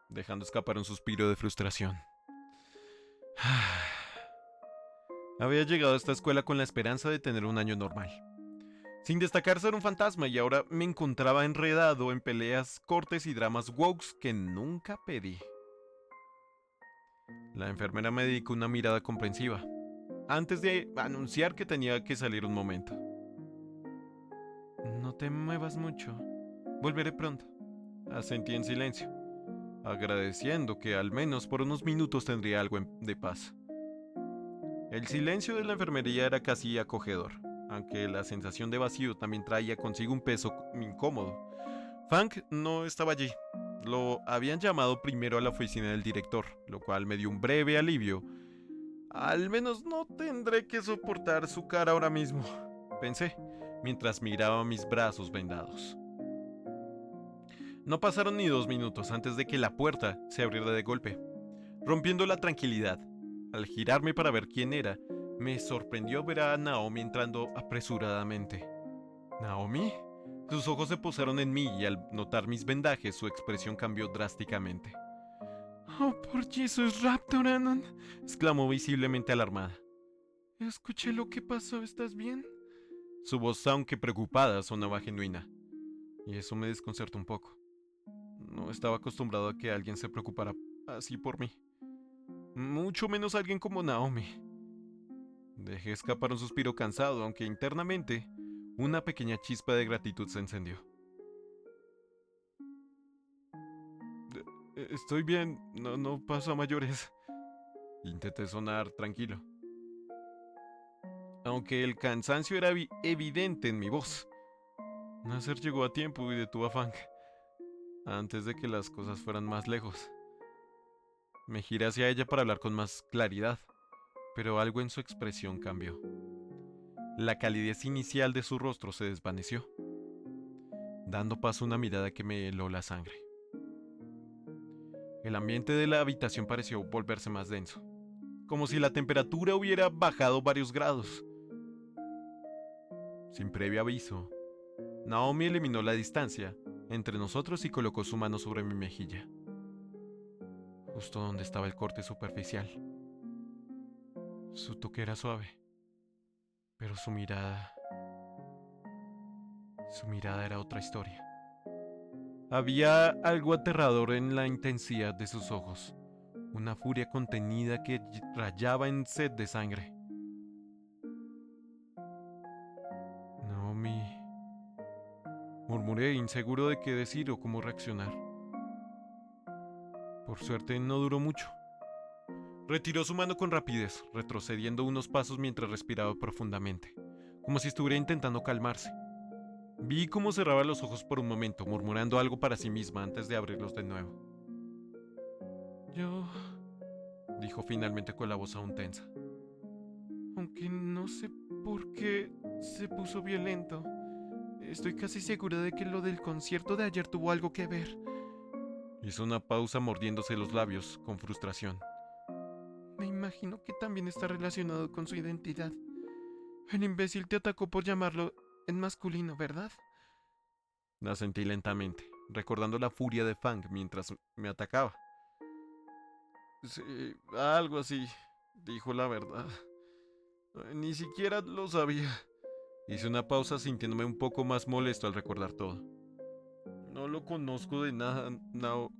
dejando escapar un suspiro de frustración. Había llegado a esta escuela con la esperanza de tener un año normal, sin destacar ser un fantasma, y ahora me encontraba enredado en peleas, cortes y dramas wokes que nunca pedí. La enfermera me dedicó una mirada comprensiva, antes de anunciar que tenía que salir un momento. No te muevas mucho, volveré pronto, asentí en silencio, agradeciendo que al menos por unos minutos tendría algo de paz. El silencio de la enfermería era casi acogedor, aunque la sensación de vacío también traía consigo un peso incómodo. Fang no estaba allí. Lo habían llamado primero a la oficina del director, lo cual me dio un breve alivio. Al menos no tendré que soportar su cara ahora mismo, pensé, mientras miraba mis brazos vendados. No pasaron ni 2 minutos antes de que la puerta se abriera de golpe, rompiendo la tranquilidad. Al girarme para ver quién era, me sorprendió ver a Naomi entrando apresuradamente. ¿Naomi? Sus ojos se posaron en mí y al notar mis vendajes su expresión cambió drásticamente. «Oh, por Jesus, Raptoranon», exclamó visiblemente alarmada. «Escuché lo que pasó, ¿estás bien?» Su voz, aunque preocupada, sonaba genuina, y eso me desconcertó un poco. No estaba acostumbrado a que alguien se preocupara así por mí. Mucho menos alguien como Naomi. Dejé escapar un suspiro cansado, aunque internamente una pequeña chispa de gratitud se encendió. Estoy bien, no paso a mayores. Intenté sonar tranquilo, aunque el cansancio era evidente en mi voz. Nasser llegó a tiempo y detuvo a Fang antes de que las cosas fueran más lejos. Me giré hacia ella para hablar con más claridad, pero algo en su expresión cambió. La calidez inicial de su rostro se desvaneció, dando paso a una mirada que me heló la sangre. El ambiente de la habitación pareció volverse más denso, como si la temperatura hubiera bajado varios grados. Sin previo aviso, Naomi eliminó la distancia entre nosotros y colocó su mano sobre mi mejilla, justo donde estaba el corte superficial. Su toque era suave, pero su mirada era otra historia. Había algo aterrador en la intensidad de sus ojos, una furia contenida que rayaba en sed de sangre. Naomi, murmuré, inseguro de qué decir o cómo reaccionar. Por suerte no duró mucho. Retiró su mano con rapidez, retrocediendo unos pasos mientras respiraba profundamente, como si estuviera intentando calmarse. Vi cómo cerraba los ojos por un momento, murmurando algo para sí misma antes de abrirlos de nuevo. Yo, dijo finalmente con la voz aún tensa. Aunque no sé por qué se puso violento, estoy casi segura de que lo del concierto de ayer tuvo algo que ver. Hizo una pausa mordiéndose los labios con frustración. Me imagino que también está relacionado con su identidad. El imbécil te atacó por llamarlo en masculino, ¿verdad? Asentí lentamente, recordando la furia de Fang mientras me atacaba. Sí, algo así, dijo la verdad. Ni siquiera lo sabía. Hice una pausa sintiéndome un poco más molesto al recordar todo. No lo conozco de nada, Nao.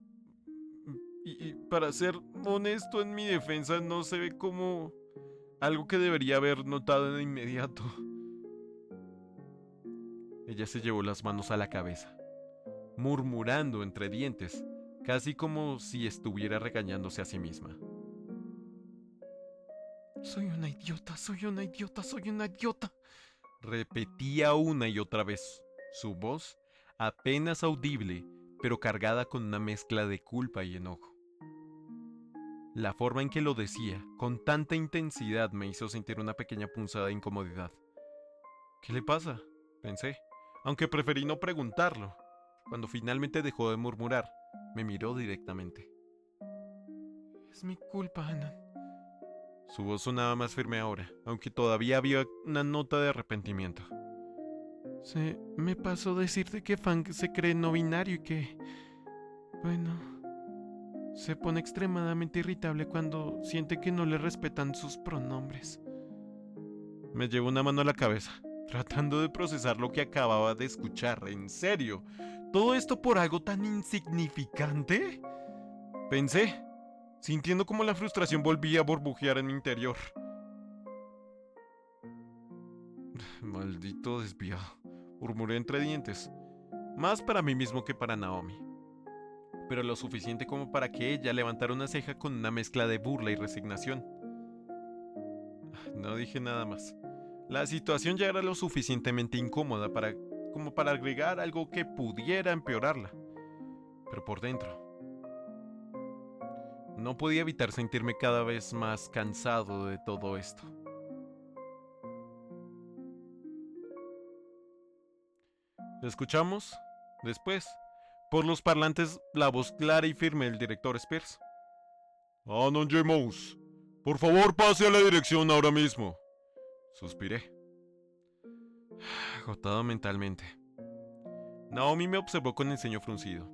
Y para ser honesto, en mi defensa no se ve como algo que debería haber notado de inmediato. Ella se llevó las manos a la cabeza, murmurando entre dientes, casi como si estuviera regañándose a sí misma. Soy una idiota, soy una idiota, soy una idiota. Repetía una y otra vez, su voz apenas audible, pero cargada con una mezcla de culpa y enojo. La forma en que lo decía, con tanta intensidad, me hizo sentir una pequeña punzada de incomodidad. ¿Qué le pasa?, pensé, aunque preferí no preguntarlo. Cuando finalmente dejó de murmurar, me miró directamente. Es mi culpa, Anan. Su voz sonaba más firme ahora, aunque todavía había una nota de arrepentimiento. Se me pasó decirte que Fang se cree no binario y que... Bueno, se pone extremadamente irritable cuando siente que no le respetan sus pronombres. Me llevo una mano a la cabeza, tratando de procesar lo que acababa de escuchar. ¿En serio? ¿Todo esto por algo tan insignificante? Pensé, sintiendo como la frustración volvía a burbujear en mi interior. Maldito desviado, murmuré entre dientes, más para mí mismo que para Naomi, pero lo suficiente como para que ella levantara una ceja con una mezcla de burla y resignación. No dije nada más. La situación ya era lo suficientemente incómoda como para agregar algo que pudiera empeorarla, pero por dentro no podía evitar sentirme cada vez más cansado de todo esto. Escuchamos, después, por los parlantes, la voz clara y firme del director Spears. Anon J. Mouse, por favor pase a la dirección ahora mismo. Suspiré, agotado mentalmente. Naomi me observó con el ceño fruncido,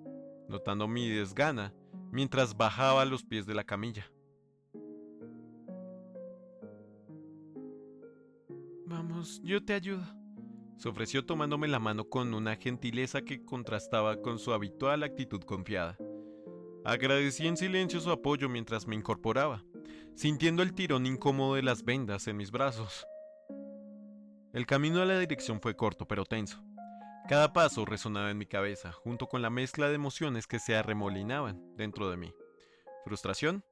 notando mi desgana mientras bajaba a los pies de la camilla. Vamos, yo te ayudo, se ofreció tomándome la mano con una gentileza que contrastaba con su habitual actitud confiada. Agradecí en silencio su apoyo mientras me incorporaba, sintiendo el tirón incómodo de las vendas en mis brazos. El camino a la dirección fue corto pero tenso. Cada paso resonaba en mi cabeza, junto con la mezcla de emociones que se arremolinaban dentro de mí. Frustración,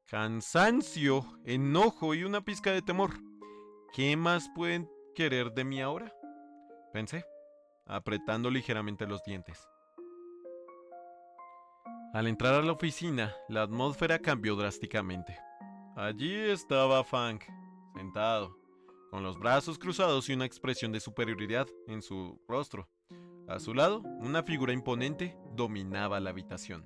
cansancio, enojo y una pizca de temor. ¿Qué más pueden querer de mí ahora?, pensé, apretando ligeramente los dientes. Al entrar a la oficina, la atmósfera cambió drásticamente. Allí estaba Fang, sentado, con los brazos cruzados y una expresión de superioridad en su rostro. A su lado, una figura imponente dominaba la habitación.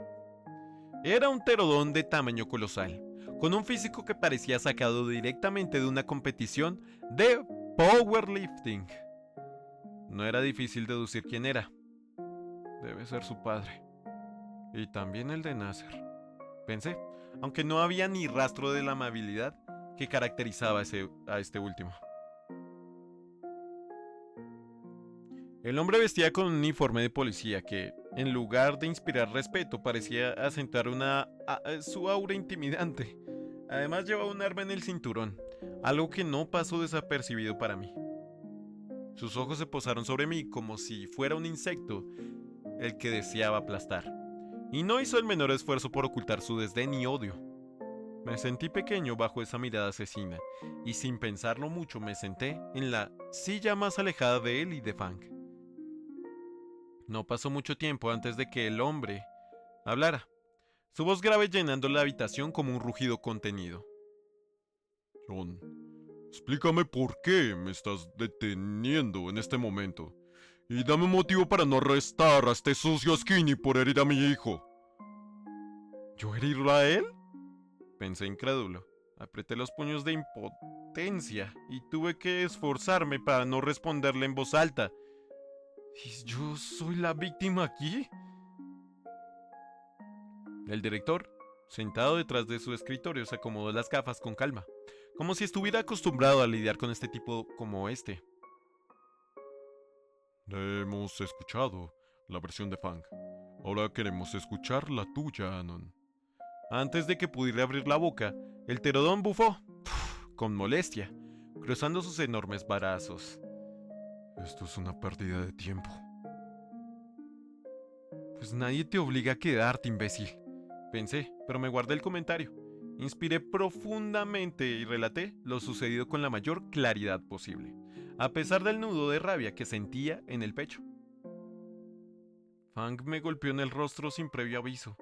Era un pterodón de tamaño colosal, con un físico que parecía sacado directamente de una competición de powerlifting. No era difícil deducir quién era. Debe ser su padre. Y también el de Nasser, pensé, aunque no había ni rastro de la amabilidad que caracterizaba a este último. El hombre vestía con un uniforme de policía que, en lugar de inspirar respeto, parecía acentuar su aura intimidante. Además llevaba un arma en el cinturón, algo que no pasó desapercibido para mí. Sus ojos se posaron sobre mí como si fuera un insecto el que deseaba aplastar, y no hizo el menor esfuerzo por ocultar su desdén y odio. Me sentí pequeño bajo esa mirada asesina, y sin pensarlo mucho me senté en la silla más alejada de él y de Fang. No pasó mucho tiempo antes de que el hombre hablara, su voz grave llenando la habitación como un rugido contenido. John, explícame por qué me estás deteniendo en este momento. Y dame un motivo para no arrestar a este sucio Skinny por herir a mi hijo. ¿Yo herirlo a él? Pensé incrédulo. Apreté los puños de impotencia y tuve que esforzarme para no responderle en voz alta. ¿Y yo soy la víctima aquí? El director, sentado detrás de su escritorio, se acomodó las gafas con calma, como si estuviera acostumbrado a lidiar con este tipo como este. Hemos escuchado la versión de Fang. Ahora queremos escuchar la tuya, Anon. Antes de que pudiera abrir la boca, el pterodón bufó, con molestia, cruzando sus enormes brazos. Esto es una pérdida de tiempo. Pues nadie te obliga a quedarte, imbécil. Pensé, pero me guardé el comentario. Inspiré profundamente y relaté lo sucedido con la mayor claridad posible, a pesar del nudo de rabia que sentía en el pecho. Fang me golpeó en el rostro sin previo aviso,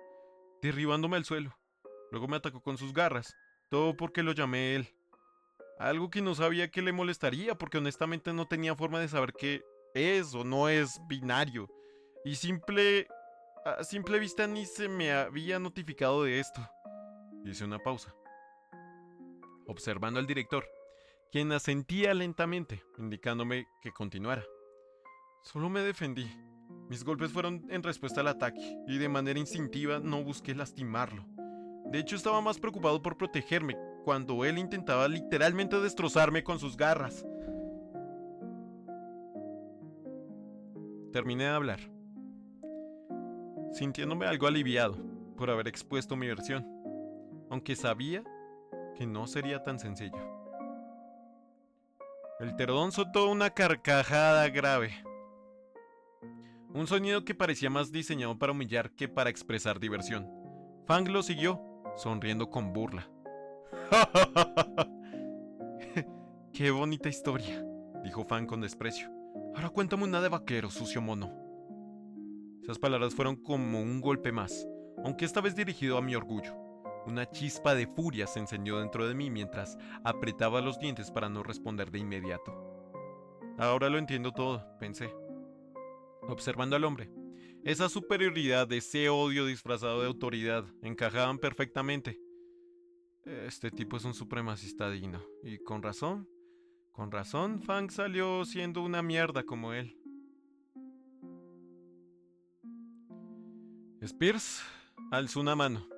derribándome al suelo. Luego me atacó con sus garras, todo porque lo llamé él. Algo que no sabía que le molestaría porque honestamente no tenía forma de saber qué es o no es binario. Y a simple vista ni se me había notificado de esto. Hice una pausa, observando al director, quien asentía lentamente, indicándome que continuara. Solo me defendí. Mis golpes fueron en respuesta al ataque, y de manera instintiva no busqué lastimarlo. De hecho, estaba más preocupado por protegerme cuando él intentaba literalmente destrozarme con sus garras. Terminé de hablar, sintiéndome algo aliviado por haber expuesto mi versión, aunque sabía que no sería tan sencillo. El pterodón soltó una carcajada grave, un sonido que parecía más diseñado para humillar que para expresar diversión. Fang lo siguió, sonriendo con burla. ¡Qué bonita historia!, dijo Fang con desprecio. Ahora cuéntame una de vaquero, sucio mono. Esas palabras fueron como un golpe más, aunque esta vez dirigido a mi orgullo. Una chispa de furia se encendió dentro de mí mientras apretaba los dientes para no responder de inmediato. Ahora lo entiendo todo, pensé, observando al hombre. Esa superioridad, ese odio disfrazado de autoridad, encajaban perfectamente. Este tipo es un supremacista digno, y con razón, Fang salió siendo una mierda como él. Spears alzó una mano,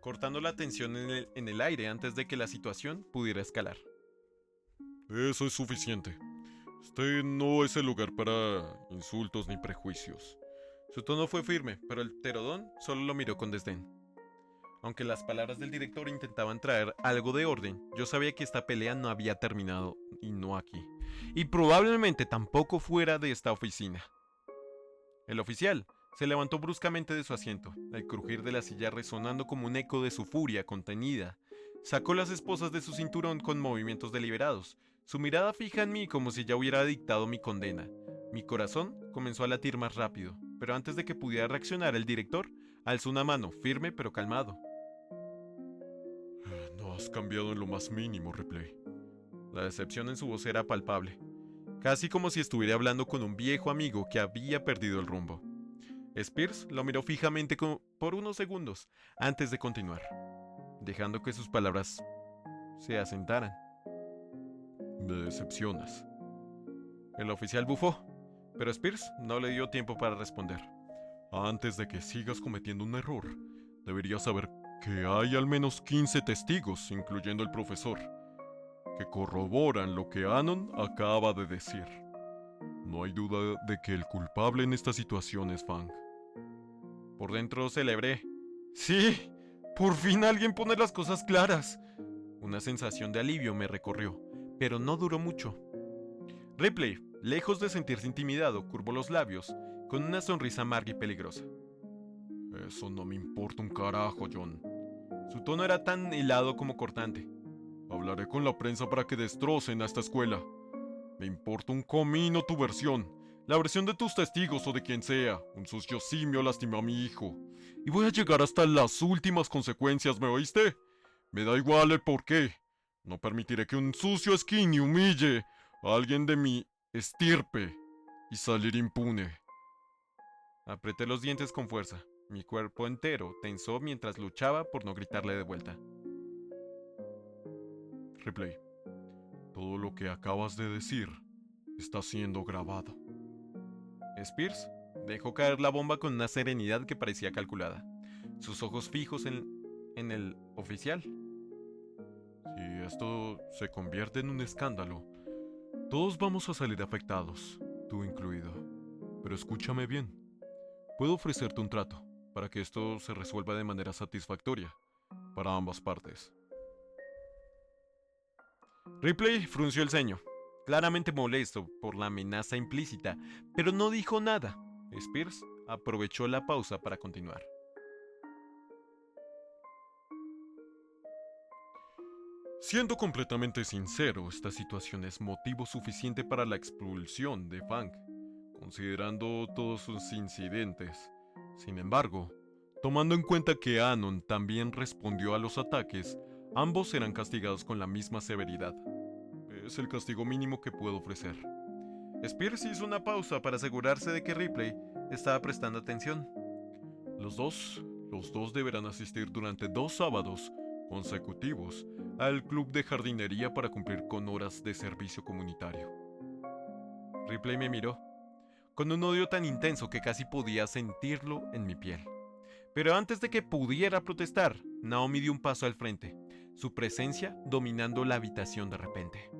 cortando la tensión en el aire antes de que la situación pudiera escalar. Eso es suficiente. Este no es el lugar para insultos ni prejuicios. Su tono fue firme, pero el pterodón solo lo miró con desdén. Aunque las palabras del director intentaban traer algo de orden, yo sabía que esta pelea no había terminado, y no aquí. Y probablemente tampoco fuera de esta oficina. El oficial se levantó bruscamente de su asiento, el crujir de la silla resonando como un eco de su furia contenida. Sacó las esposas de su cinturón con movimientos deliberados, su mirada fija en mí como si ya hubiera dictado mi condena. Mi corazón comenzó a latir más rápido, pero antes de que pudiera reaccionar el director, alzó una mano, firme pero calmado. No has cambiado en lo más mínimo, Ripley. La decepción en su voz era palpable, casi como si estuviera hablando con un viejo amigo que había perdido el rumbo. Spears lo miró fijamente por unos segundos antes de continuar, dejando que sus palabras se asentaran. Me decepcionas. El oficial bufó, Pero Spears no le dio tiempo para responder. Antes de que sigas cometiendo un error, deberías saber que hay al menos 15 testigos, incluyendo el profesor, que corroboran lo que Anon acaba de decir. No hay duda de que el culpable en esta situación es Fang. Por dentro celebré. ¡Sí! ¡Por fin alguien pone las cosas claras! Una sensación de alivio me recorrió, pero no duró mucho. Ripley, lejos de sentirse intimidado, curvó los labios con una sonrisa amarga y peligrosa. Eso no me importa un carajo, John. Su tono era tan helado como cortante. Hablaré con la prensa para que destrocen a esta escuela. Me importa un comino tu versión. La versión de tus testigos o de quien sea. Un sucio simio lastimó a mi hijo. Y voy a llegar hasta las últimas consecuencias, ¿me oíste? Me da igual el porqué. No permitiré que un sucio skinny humille a alguien de mi estirpe y salir impune. Apreté los dientes con fuerza. Mi cuerpo entero tensó mientras luchaba por no gritarle de vuelta. Ripley, todo lo que acabas de decir está siendo grabado. Spears dejó caer la bomba con una serenidad que parecía calculada, sus ojos fijos en el oficial. Si esto se convierte en un escándalo, todos vamos a salir afectados, tú incluido. Pero escúchame bien, puedo ofrecerte un trato para que esto se resuelva de manera satisfactoria para ambas partes. Ripley frunció el ceño, claramente molesto por la amenaza implícita, pero no dijo nada. Spears aprovechó la pausa para continuar. Siendo completamente sincero, esta situación es motivo suficiente para la expulsión de Fang, considerando todos sus incidentes. Sin embargo, tomando en cuenta que Anon también respondió a los ataques, ambos serán castigados con la misma severidad. Es el castigo mínimo que puedo ofrecer. Spears hizo una pausa para asegurarse de que Ripley estaba prestando atención. Los dos deberán asistir durante 2 sábados consecutivos al club de jardinería para cumplir con horas de servicio comunitario. Ripley me miró, con un odio tan intenso que casi podía sentirlo en mi piel. Pero antes de que pudiera protestar, Naomi dio un paso al frente, su presencia dominando la habitación de repente.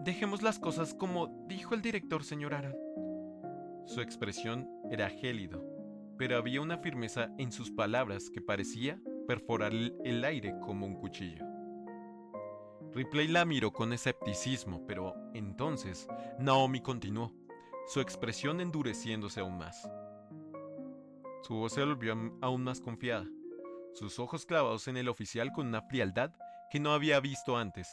Dejemos las cosas como dijo el director, señor Aaron. Su expresión era gélido, pero había una firmeza en sus palabras que parecía perforar el aire como un cuchillo. Ripley la miró con escepticismo, pero entonces Naomi continuó, su expresión endureciéndose aún más. Su voz se volvió aún más confiada, sus ojos clavados en el oficial con una frialdad que no había visto antes.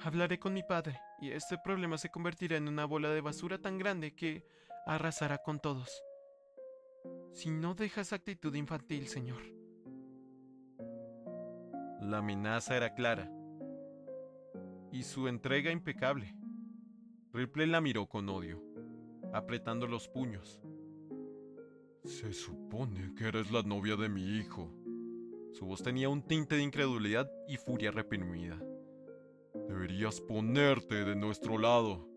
Hablaré con mi padre, y este problema se convertirá en una bola de basura tan grande que arrasará con todos. Si no deja esa actitud infantil, señor. La amenaza era clara, y su entrega impecable. Ripley la miró con odio, apretando los puños. Se supone que eres la novia de mi hijo. Su voz tenía un tinte de incredulidad y furia reprimida. Deberías ponerte de nuestro lado.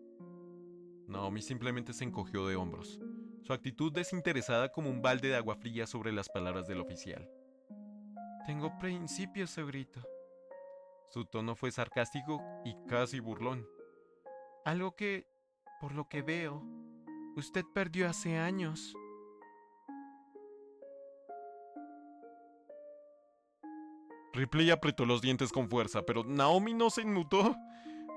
Naomi simplemente se encogió de hombros, su actitud desinteresada como un balde de agua fría sobre las palabras del oficial. Tengo principios, señorito. Su tono fue sarcástico y casi burlón. Algo que, por lo que veo, usted perdió hace años. Ripley apretó los dientes con fuerza, pero Naomi no se inmutó.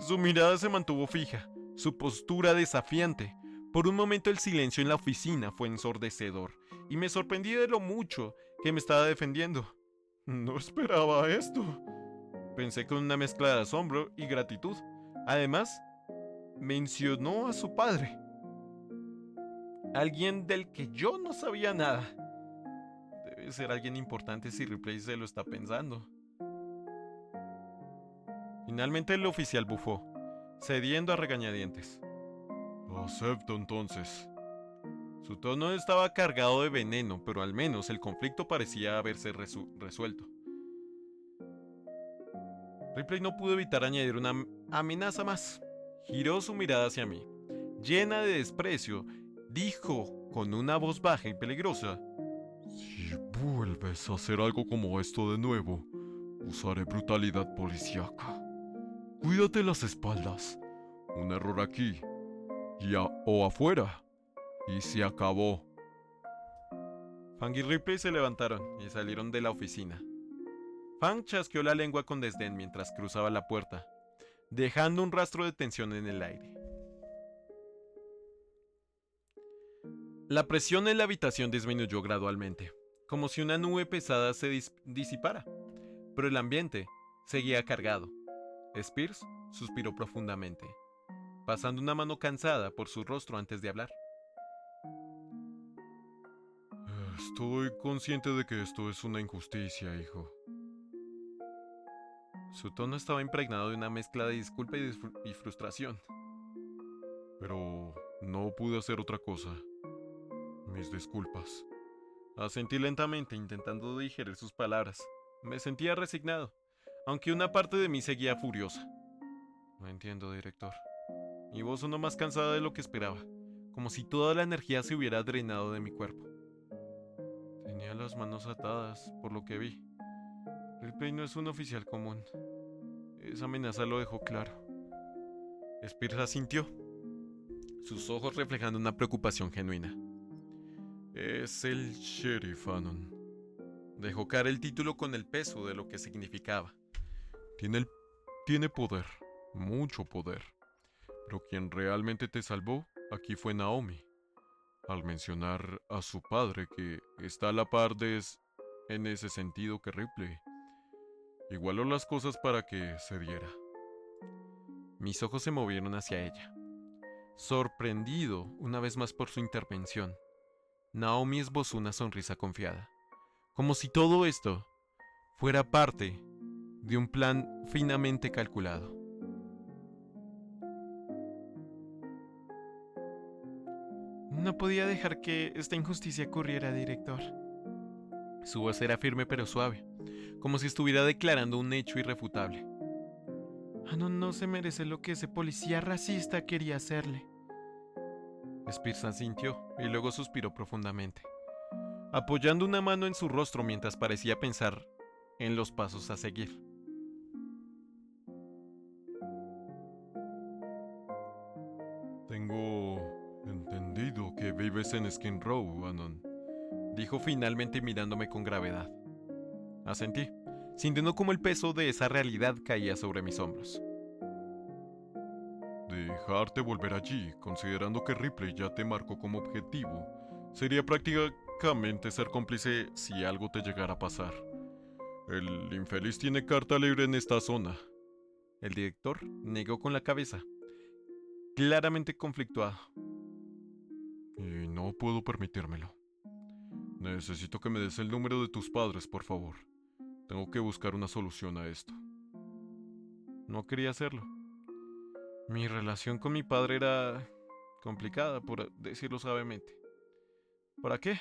Su mirada se mantuvo fija, su postura desafiante. Por un momento el silencio en la oficina fue ensordecedor, y me sorprendí de lo mucho que me estaba defendiendo. No esperaba esto, pensé con una mezcla de asombro y gratitud. Además, mencionó a su padre, alguien del que yo no sabía nada. Debe ser alguien importante si Ripley se lo está pensando. Finalmente el oficial bufó, cediendo a regañadientes. Lo acepto entonces. Su tono estaba cargado de veneno, pero al menos el conflicto parecía haberse resuelto. Ripley no pudo evitar añadir una amenaza más. Giró su mirada hacia mí. Llena de desprecio, dijo con una voz baja y peligrosa: Si vuelves a hacer algo como esto de nuevo, usaré brutalidad policíaca. Cuídate las espaldas. Un error aquí o afuera. Y se acabó. Fang y Ripley se levantaron y salieron de la oficina. Fang chasqueó la lengua con desdén mientras cruzaba la puerta, dejando un rastro de tensión en el aire. La presión en la habitación disminuyó gradualmente, como si una nube pesada se disipara, pero el ambiente seguía cargado. Spears suspiró profundamente, pasando una mano cansada por su rostro antes de hablar. Estoy consciente de que esto es una injusticia, hijo. Su tono estaba impregnado de una mezcla de disculpa y frustración. Pero no pude hacer otra cosa. Mis disculpas. Asentí lentamente, intentando digerir sus palabras. Me sentía resignado, aunque una parte de mí seguía furiosa. No entiendo, director. Mi voz sonó más cansada de lo que esperaba, como si toda la energía se hubiera drenado de mi cuerpo. Tenía las manos atadas, por lo que vi. Ripley no es un oficial común. Esa amenaza lo dejó claro. Spears asintió, sus ojos reflejando una preocupación genuina. Es el sheriff, Anon. Dejó caer el título con el peso de lo que significaba. Tiene poder, mucho poder. Pero quien realmente te salvó aquí fue Naomi. Al mencionar a su padre, que está a la par en ese sentido que Ripley. Igualó las cosas para que se diera. Mis ojos se movieron hacia ella, sorprendido una vez más por su intervención. Naomi esbozó una sonrisa confiada, como si todo esto fuera parte de un plan finamente calculado. No podía dejar que esta injusticia ocurriera, director. Su voz era firme pero suave, como si estuviera declarando un hecho irrefutable. Anon no se merece lo que ese policía racista quería hacerle. Spears asintió y luego suspiró profundamente, apoyando una mano en su rostro mientras parecía pensar en los pasos a seguir. Tengo entendido que vives en Skin Row, Anon. Dijo finalmente mirándome con gravedad. Asentí, sintiendo como el peso de esa realidad caía sobre mis hombros. Dejarte volver allí, considerando que Ripley ya te marcó como objetivo, sería prácticamente ser cómplice si algo te llegara a pasar. El infeliz tiene carta libre en esta zona. El director negó con la cabeza, claramente conflictuado. Y no puedo permitírmelo. Necesito que me des el número de tus padres, por favor. Tengo que buscar una solución a esto. No quería hacerlo. Mi relación con mi padre era complicada, por decirlo suavemente. ¿Para qué?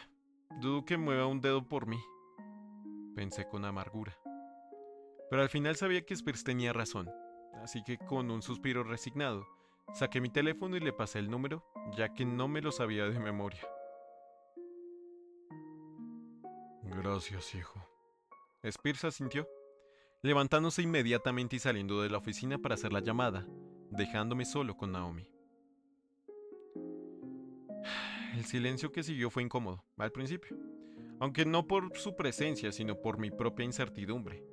Dudo que mueva un dedo por mí, pensé con amargura. Pero al final sabía que Spears tenía razón, así que con un suspiro resignado, saqué mi teléfono y le pasé el número, ya que no me lo sabía de memoria. Gracias, hijo. Spears asintió, levantándose inmediatamente y saliendo de la oficina para hacer la llamada, dejándome solo con Naomi. El silencio que siguió fue incómodo, al principio, aunque no por su presencia, sino por mi propia incertidumbre.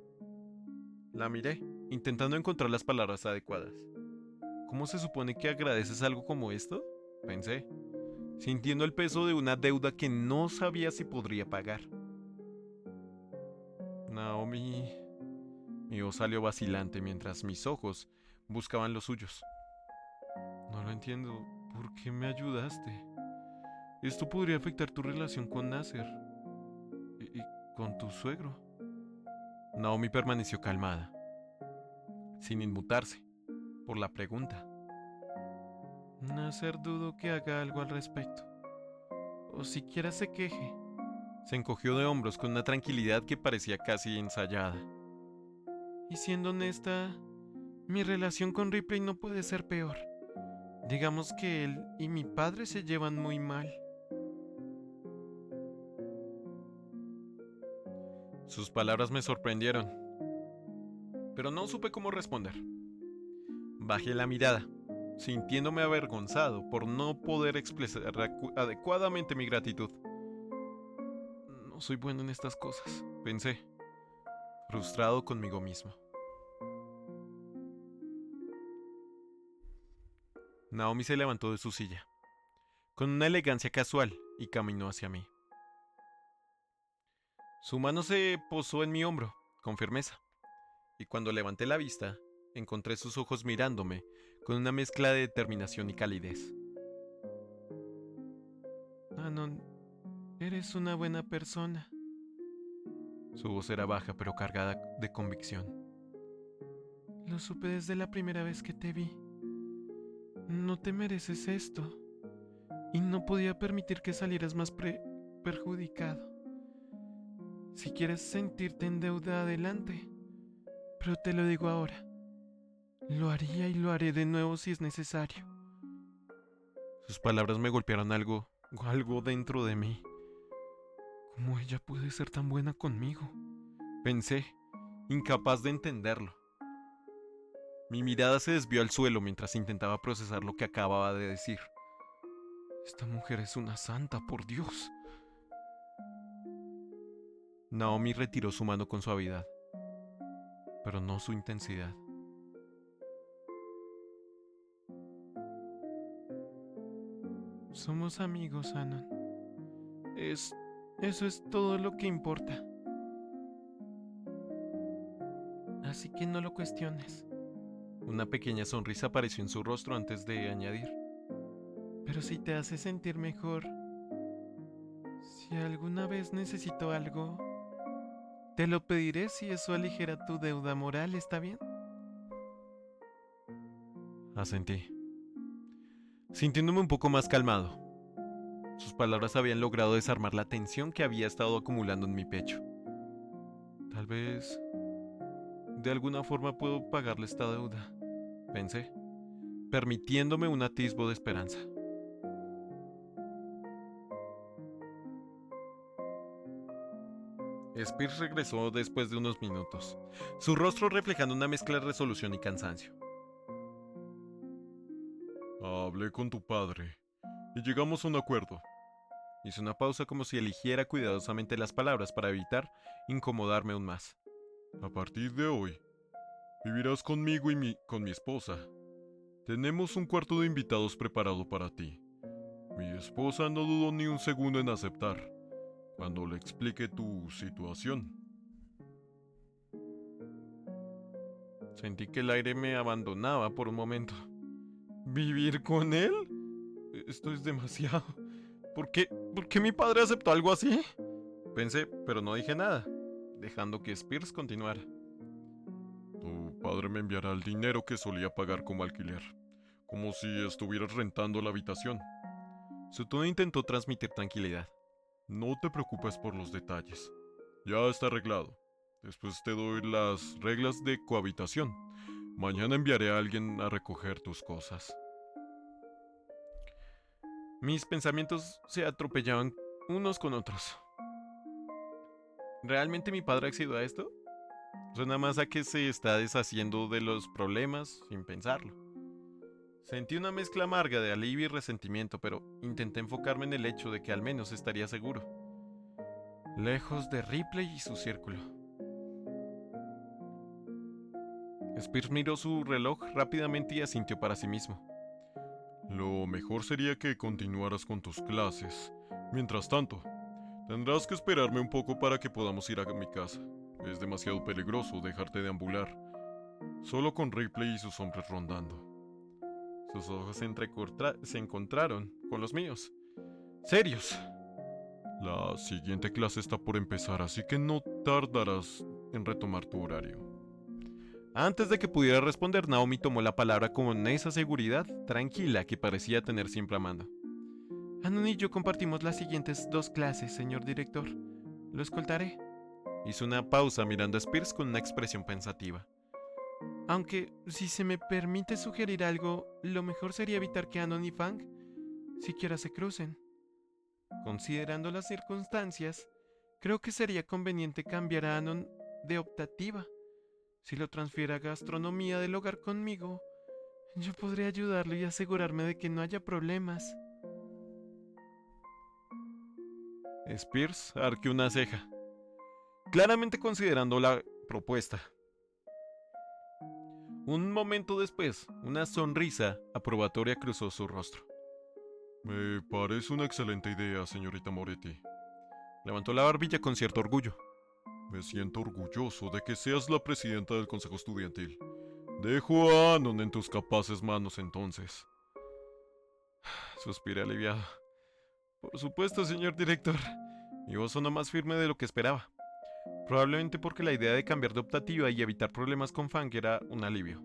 La miré, intentando encontrar las palabras adecuadas. ¿Cómo se supone que agradeces algo como esto?, pensé, sintiendo el peso de una deuda que no sabía si podría pagar. Naomi... Mi voz salió vacilante mientras mis ojos buscaban los suyos. No lo entiendo. ¿Por qué me ayudaste? Esto podría afectar tu relación con Nasser y con tu suegro. Naomi permaneció calmada, sin inmutarse, por la pregunta. Nasser dudo que haga algo al respecto, o siquiera se queje. Se encogió de hombros con una tranquilidad que parecía casi ensayada. Y siendo honesta, mi relación con Ripley no puede ser peor. Digamos que él y mi padre se llevan muy mal. Sus palabras me sorprendieron, pero no supe cómo responder. Bajé la mirada, sintiéndome avergonzado por no poder expresar adecuadamente mi gratitud. No soy bueno en estas cosas, pensé, frustrado conmigo mismo. Naomi se levantó de su silla, con una elegancia casual, y caminó hacia mí. Su mano se posó en mi hombro, con firmeza, y cuando levanté la vista, encontré sus ojos mirándome con una mezcla de determinación y calidez. Anon, eres una buena persona. Su voz era baja pero cargada de convicción. Lo supe desde la primera vez que te vi. No te mereces esto. Y no podía permitir que salieras más perjudicado. Si quieres sentirte en deuda, adelante. Pero te lo digo ahora. Lo haría y lo haré de nuevo si es necesario. Sus palabras me golpearon algo dentro de mí. ¿Cómo ella puede ser tan buena conmigo? Pensé, incapaz de entenderlo. Mi mirada se desvió al suelo mientras intentaba procesar lo que acababa de decir. Esta mujer es una santa, por Dios. Naomi retiró su mano con suavidad, pero no su intensidad. Somos amigos, Anon. Eso es todo lo que importa. Así que no lo cuestiones. Una pequeña sonrisa apareció en su rostro antes de añadir. Pero si te hace sentir mejor, si alguna vez necesito algo, te lo pediré si eso aligera tu deuda moral, ¿está bien? Asentí, sintiéndome un poco más calmado. Sus palabras habían logrado desarmar la tensión que había estado acumulando en mi pecho. Tal vez, de alguna forma puedo pagarle esta deuda, pensé, permitiéndome un atisbo de esperanza. Spears regresó después de unos minutos, su rostro reflejando una mezcla de resolución y cansancio. Hablé con tu padre y llegamos a un acuerdo. Hice una pausa como si eligiera cuidadosamente las palabras para evitar incomodarme aún más. A partir de hoy, vivirás conmigo y con mi esposa. Tenemos un cuarto de invitados preparado para ti. Mi esposa no dudó ni un segundo en aceptar, cuando le expliqué tu situación. Sentí que el aire me abandonaba por un momento. ¿Vivir con él? Esto es demasiado. ¿Por qué mi padre aceptó algo así? Pensé, pero no dije nada, dejando que Spears continuara. Tu padre me enviará el dinero que solía pagar como alquiler, como si estuvieras rentando la habitación. Su tono intentó transmitir tranquilidad. No te preocupes por los detalles. Ya está arreglado. Después te doy las reglas de cohabitación. Mañana enviaré a alguien a recoger tus cosas. Mis pensamientos se atropellaban unos con otros. ¿Realmente mi padre accedió a esto? Suena más a que se está deshaciendo de los problemas sin pensarlo. Sentí una mezcla amarga de alivio y resentimiento, pero intenté enfocarme en el hecho de que al menos estaría seguro, lejos de Ripley y su círculo. Spears miró su reloj rápidamente y asintió para sí mismo. Lo mejor sería que continuaras con tus clases. Mientras tanto, tendrás que esperarme un poco para que podamos ir a mi casa. Es demasiado peligroso dejarte deambular, solo con Ripley y sus hombres rondando. Sus ojos se encontraron con los míos. Serios. La siguiente clase está por empezar, así que no tardarás en retomar tu horario. Antes de que pudiera responder, Naomi tomó la palabra con esa seguridad tranquila que parecía tener siempre a mano. Anon y yo compartimos las siguientes 2 clases, señor director. Lo escoltaré. Hizo una pausa mirando a Spears con una expresión pensativa. Aunque, si se me permite sugerir algo, lo mejor sería evitar que Anon y Fang siquiera se crucen. Considerando las circunstancias, creo que sería conveniente cambiar a Anon de optativa. Si lo transfiere a gastronomía del hogar conmigo, yo podré ayudarlo y asegurarme de que no haya problemas. Spears arqueó una ceja, claramente considerando la propuesta. Un momento después, una sonrisa aprobatoria cruzó su rostro. Me parece una excelente idea, señorita Moretti. Levantó la barbilla con cierto orgullo. Me siento orgulloso de que seas la presidenta del Consejo Estudiantil. Dejo a Anon en tus capaces manos entonces. Suspiré aliviado. Por supuesto, señor director. Mi voz sonó más firme de lo que esperaba. Probablemente porque la idea de cambiar de optativa y evitar problemas con Fang era un alivio.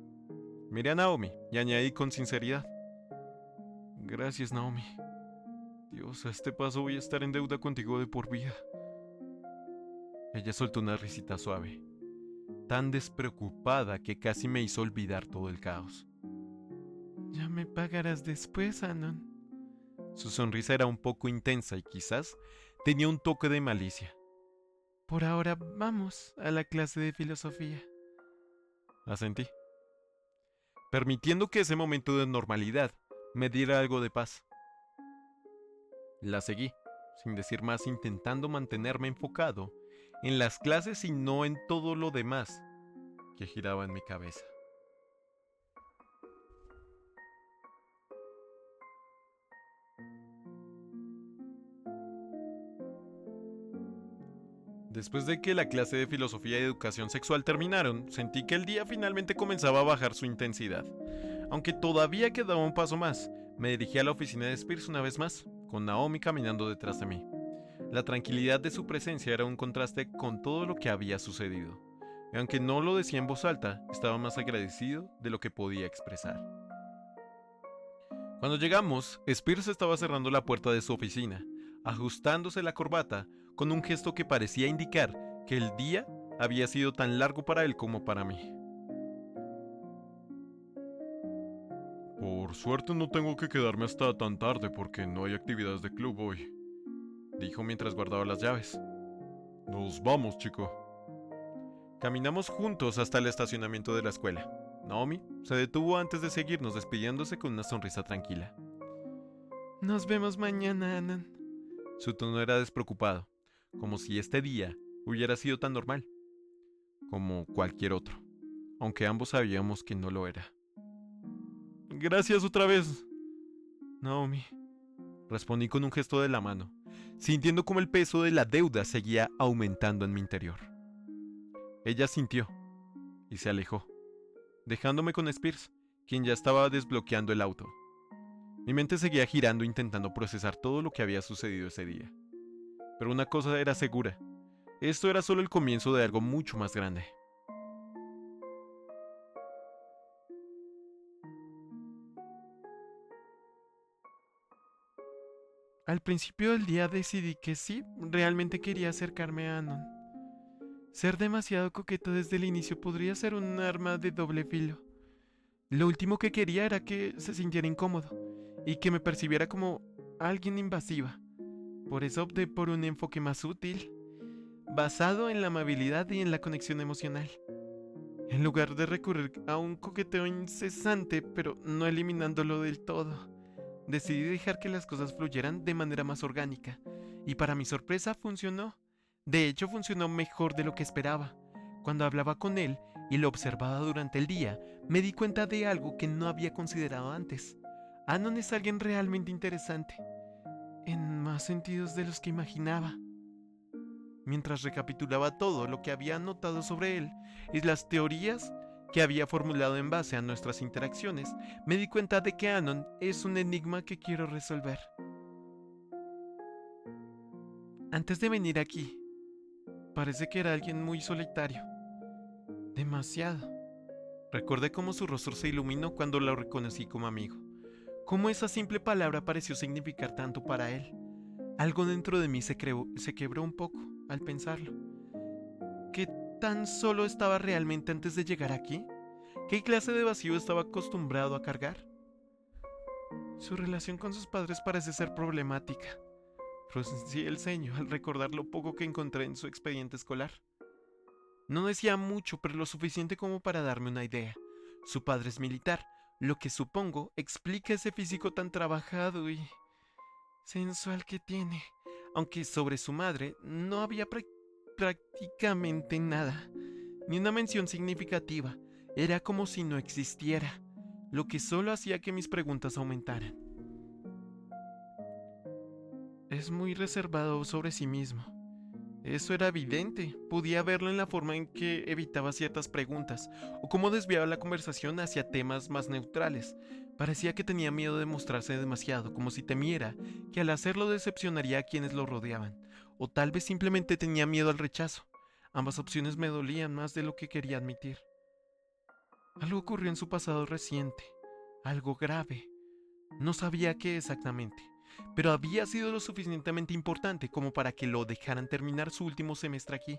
Miré a Naomi y añadí con sinceridad. Gracias, Naomi. Dios, a este paso voy a estar en deuda contigo de por vida. Ella soltó una risita suave, tan despreocupada que casi me hizo olvidar todo el caos. Ya me pagarás después, Anon. Su sonrisa era un poco intensa y quizás tenía un toque de malicia. Por ahora vamos a la clase de filosofía. Asentí, permitiendo que ese momento de normalidad me diera algo de paz. La seguí, sin decir más, intentando mantenerme enfocado en las clases y no en todo lo demás que giraba en mi cabeza. Después de que la clase de filosofía y educación sexual terminaron, sentí que el día finalmente comenzaba a bajar su intensidad. Aunque todavía quedaba un paso más, me dirigí a la oficina de Spears una vez más, con Naomi caminando detrás de mí. La tranquilidad de su presencia era un contraste con todo lo que había sucedido. Y aunque no lo decía en voz alta, estaba más agradecido de lo que podía expresar. Cuando llegamos, Spears estaba cerrando la puerta de su oficina, ajustándose la corbata con un gesto que parecía indicar que el día había sido tan largo para él como para mí. Por suerte no tengo que quedarme hasta tan tarde porque no hay actividades de club hoy, dijo mientras guardaba las llaves. Nos vamos, chico. Caminamos juntos hasta el estacionamiento de la escuela. Naomi se detuvo antes de seguirnos, despidiéndose con una sonrisa tranquila. Nos vemos mañana, Anon. Su tono era despreocupado, como si este día hubiera sido tan normal como cualquier otro, aunque ambos sabíamos que no lo era. Gracias otra vez, Naomi, respondí con un gesto de la mano, sintiendo como el peso de la deuda seguía aumentando en mi interior. Ella sintió y se alejó, dejándome con Spears, quien ya estaba desbloqueando el auto. Mi mente seguía girando intentando procesar todo lo que había sucedido ese día. Pero una cosa era segura, esto era solo el comienzo de algo mucho más grande. Al principio del día decidí que sí, realmente quería acercarme a Anon. Ser demasiado coqueto desde el inicio podría ser un arma de doble filo. Lo último que quería era que se sintiera incómodo y que me percibiera como alguien invasiva. Por eso opté por un enfoque más útil, basado en la amabilidad y en la conexión emocional. En lugar de recurrir a un coqueteo incesante, pero no eliminándolo del todo, decidí dejar que las cosas fluyeran de manera más orgánica. Y para mi sorpresa funcionó. De hecho, funcionó mejor de lo que esperaba. Cuando hablaba con él y lo observaba durante el día, me di cuenta de algo que no había considerado antes. Anon es alguien realmente interesante, en más sentidos de los que imaginaba. Mientras recapitulaba todo lo que había notado sobre él y las teorías que había formulado en base a nuestras interacciones, me di cuenta de que Anon es un enigma que quiero resolver. Antes de venir aquí, parece que era alguien muy solitario. Demasiado. Recordé cómo su rostro se iluminó cuando lo reconocí como amigo. Cómo esa simple palabra pareció significar tanto para él. Algo dentro de mí se quebró un poco al pensarlo. ¿Qué tan solo estaba realmente antes de llegar aquí? ¿Qué clase de vacío estaba acostumbrado a cargar? Su relación con sus padres parece ser problemática. Fruncí el ceño al recordar lo poco que encontré en su expediente escolar. No decía mucho, pero lo suficiente como para darme una idea. Su padre es militar, lo que supongo explica ese físico tan trabajado y sensual que tiene. Aunque sobre su madre no había prácticamente nada, ni una mención significativa. Era como si no existiera, lo que solo hacía que mis preguntas aumentaran. Es muy reservado sobre sí mismo. Eso era evidente, podía verlo en la forma en que evitaba ciertas preguntas, o cómo desviaba la conversación hacia temas más neutrales. Parecía que tenía miedo de mostrarse demasiado, como si temiera que al hacerlo decepcionaría a quienes lo rodeaban, o tal vez simplemente tenía miedo al rechazo. Ambas opciones me dolían más de lo que quería admitir. Algo ocurrió en su pasado reciente, algo grave. No sabía qué exactamente, pero había sido lo suficientemente importante como para que lo dejaran terminar su último semestre aquí.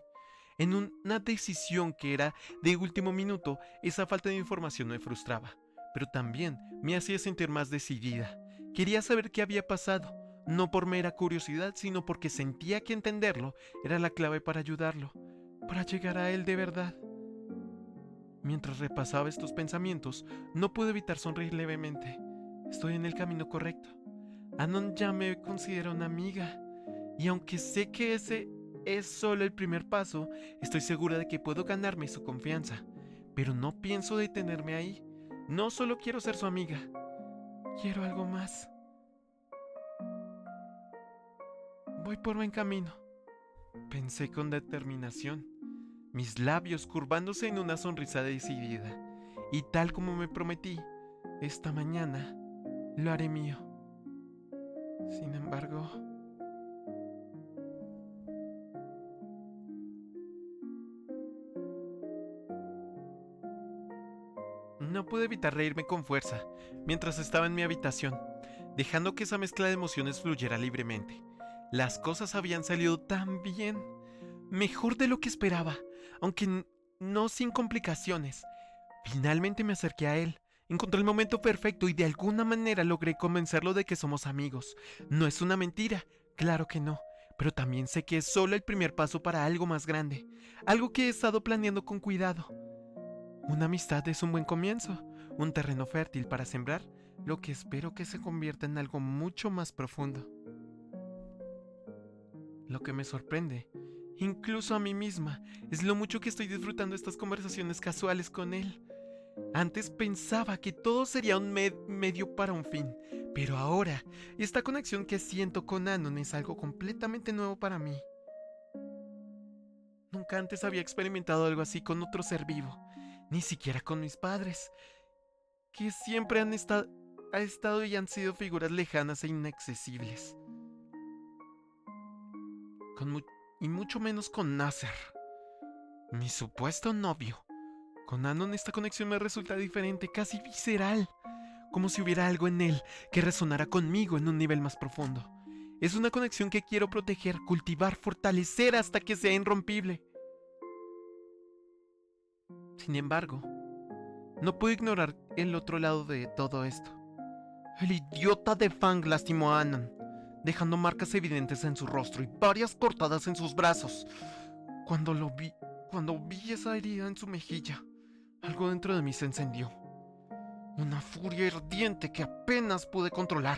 En una decisión que era de último minuto, esa falta de información me frustraba, pero también me hacía sentir más decidida. Quería saber qué había pasado, no por mera curiosidad, sino porque sentía que entenderlo era la clave para ayudarlo, para llegar a él de verdad. Mientras repasaba estos pensamientos, no pude evitar sonreír levemente. Estoy en el camino correcto. Anon ya me considera una amiga, y aunque sé que ese es solo el primer paso, estoy segura de que puedo ganarme su confianza. Pero no pienso detenerme ahí. No solo quiero ser su amiga, quiero algo más. Voy por buen camino, pensé con determinación, mis labios curvándose en una sonrisa decidida. Y tal como me prometí, esta mañana lo haré mío. Sin embargo, no pude evitar reírme con fuerza mientras estaba en mi habitación, dejando que esa mezcla de emociones fluyera libremente. Las cosas habían salido tan bien, mejor de lo que esperaba, aunque no sin complicaciones. Finalmente me acerqué a él. Encontré el momento perfecto y de alguna manera logré convencerlo de que somos amigos. No es una mentira, claro que no, pero también sé que es solo el primer paso para algo más grande, algo que he estado planeando con cuidado. Una amistad es un buen comienzo, un terreno fértil para sembrar lo que espero que se convierta en algo mucho más profundo. Lo que me sorprende, incluso a mí misma, es lo mucho que estoy disfrutando estas conversaciones casuales con él. Antes pensaba que todo sería un medio para un fin, pero ahora esta conexión que siento con Anon es algo completamente nuevo para mí. Nunca antes había experimentado algo así con otro ser vivo, ni siquiera con mis padres, que siempre han estado y han sido figuras lejanas e inaccesibles. Y mucho menos con Nasser, mi supuesto novio. Con Anon esta conexión me resulta diferente, casi visceral, como si hubiera algo en él que resonara conmigo en un nivel más profundo. Es una conexión que quiero proteger, cultivar, fortalecer hasta que sea irrompible. Sin embargo, no puedo ignorar el otro lado de todo esto. El idiota de Fang lastimó a Anon, dejando marcas evidentes en su rostro y varias cortadas en sus brazos. Cuando vi esa herida en su mejilla, algo dentro de mí se encendió. Una furia ardiente que apenas pude controlar.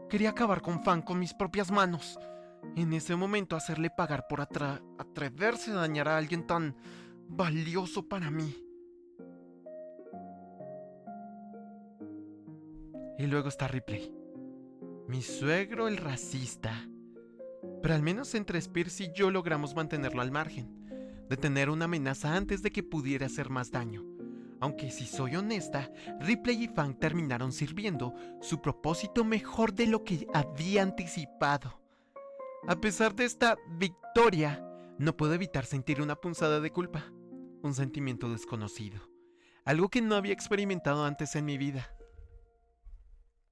Quería acabar con Fang con mis propias manos. En ese momento hacerle pagar por atreverse a dañar a alguien tan valioso para mí. Y luego está Ripley, mi suegro el racista. Pero al menos entre Spears y yo logramos mantenerlo al margen, detener una amenaza antes de que pudiera hacer más daño. Aunque si soy honesta, Ripley y Fang terminaron sirviendo su propósito mejor de lo que había anticipado. A pesar de esta victoria, no puedo evitar sentir una punzada de culpa, un sentimiento desconocido, algo que no había experimentado antes en mi vida.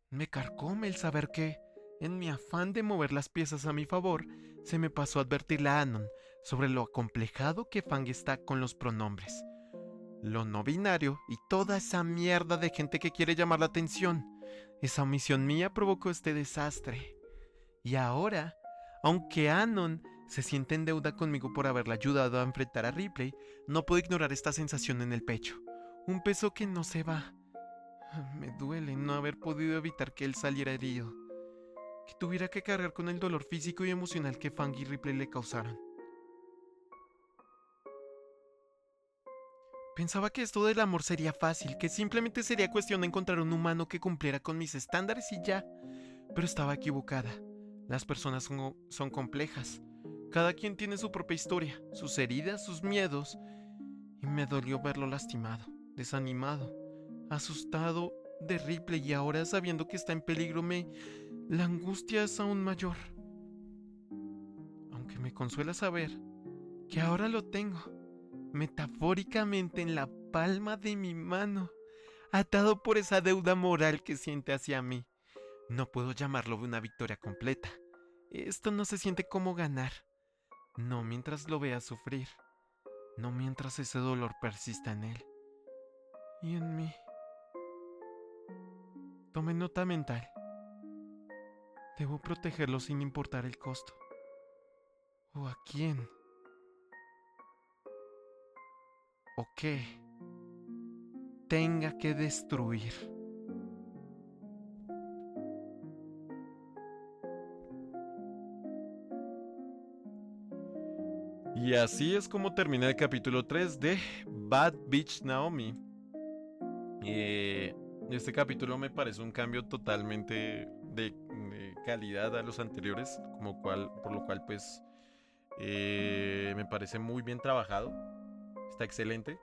Me carcome el saber que, en mi afán de mover las piezas a mi favor, se me pasó a advertirle a Anon sobre lo acomplejado que Fang está con los pronombres. lo no binario y toda esa mierda de gente que quiere llamar la atención. Esa omisión mía provocó este desastre. Y ahora, aunque Anon se siente en deuda conmigo por haberla ayudado a enfrentar a Ripley, no puedo ignorar esta sensación en el pecho. Un peso que no se va. Me duele no haber podido evitar que él saliera herido. Que tuviera que cargar con el dolor físico y emocional que Fang y Ripley le causaron. Pensaba que esto del amor sería fácil, que simplemente sería cuestión de encontrar un humano que cumpliera con mis estándares y ya. Pero estaba equivocada. Las personas son complejas. Cada quien tiene su propia historia, sus heridas, sus miedos. Y me dolió verlo lastimado, desanimado, asustado de Ripley y ahora sabiendo que está en peligro la angustia es aún mayor. Aunque me consuela saber que ahora lo tengo, metafóricamente en la palma de mi mano, atado por esa deuda moral que siente hacia mí. No puedo llamarlo una victoria completa. Esto no se siente como ganar. No mientras lo vea sufrir. No mientras ese dolor persista en él. Y en mí. Tome nota mental. Debo protegerlo sin importar el costo. ¿O a quién? ¿O qué? Tenga que destruir. Y así es como termina el capítulo 3 de Bad Bitch Naomi. Este capítulo me parece un cambio totalmente de calidad a los anteriores, por lo cual pues me parece muy bien trabajado. Está excelente.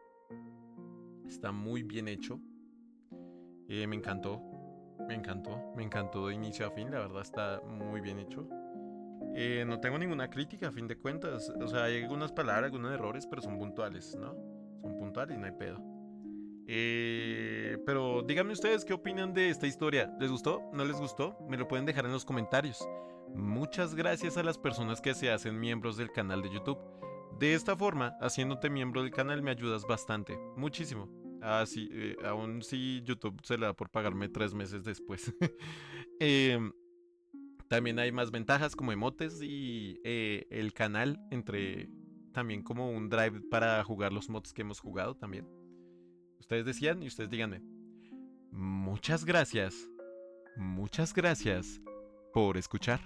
Está muy bien hecho. Me encantó. Me encantó de inicio a fin. La verdad está muy bien hecho. No tengo ninguna crítica a fin de cuentas. O sea, hay algunas palabras, algunos errores, pero son puntuales, ¿no? Son puntuales y no hay pedo. Pero díganme ustedes qué opinan de esta historia. ¿Les gustó? ¿No les gustó? Me lo pueden dejar en los comentarios. Muchas gracias a las personas que se hacen miembros del canal de YouTube. De esta forma, haciéndote miembro del canal me ayudas bastante, muchísimo. Sí, aún si YouTube se le da por pagarme 3 meses después. También hay más ventajas como emotes y el canal también como un drive para jugar los mods que hemos jugado también. Ustedes decían y ustedes díganme. Muchas gracias por escuchar.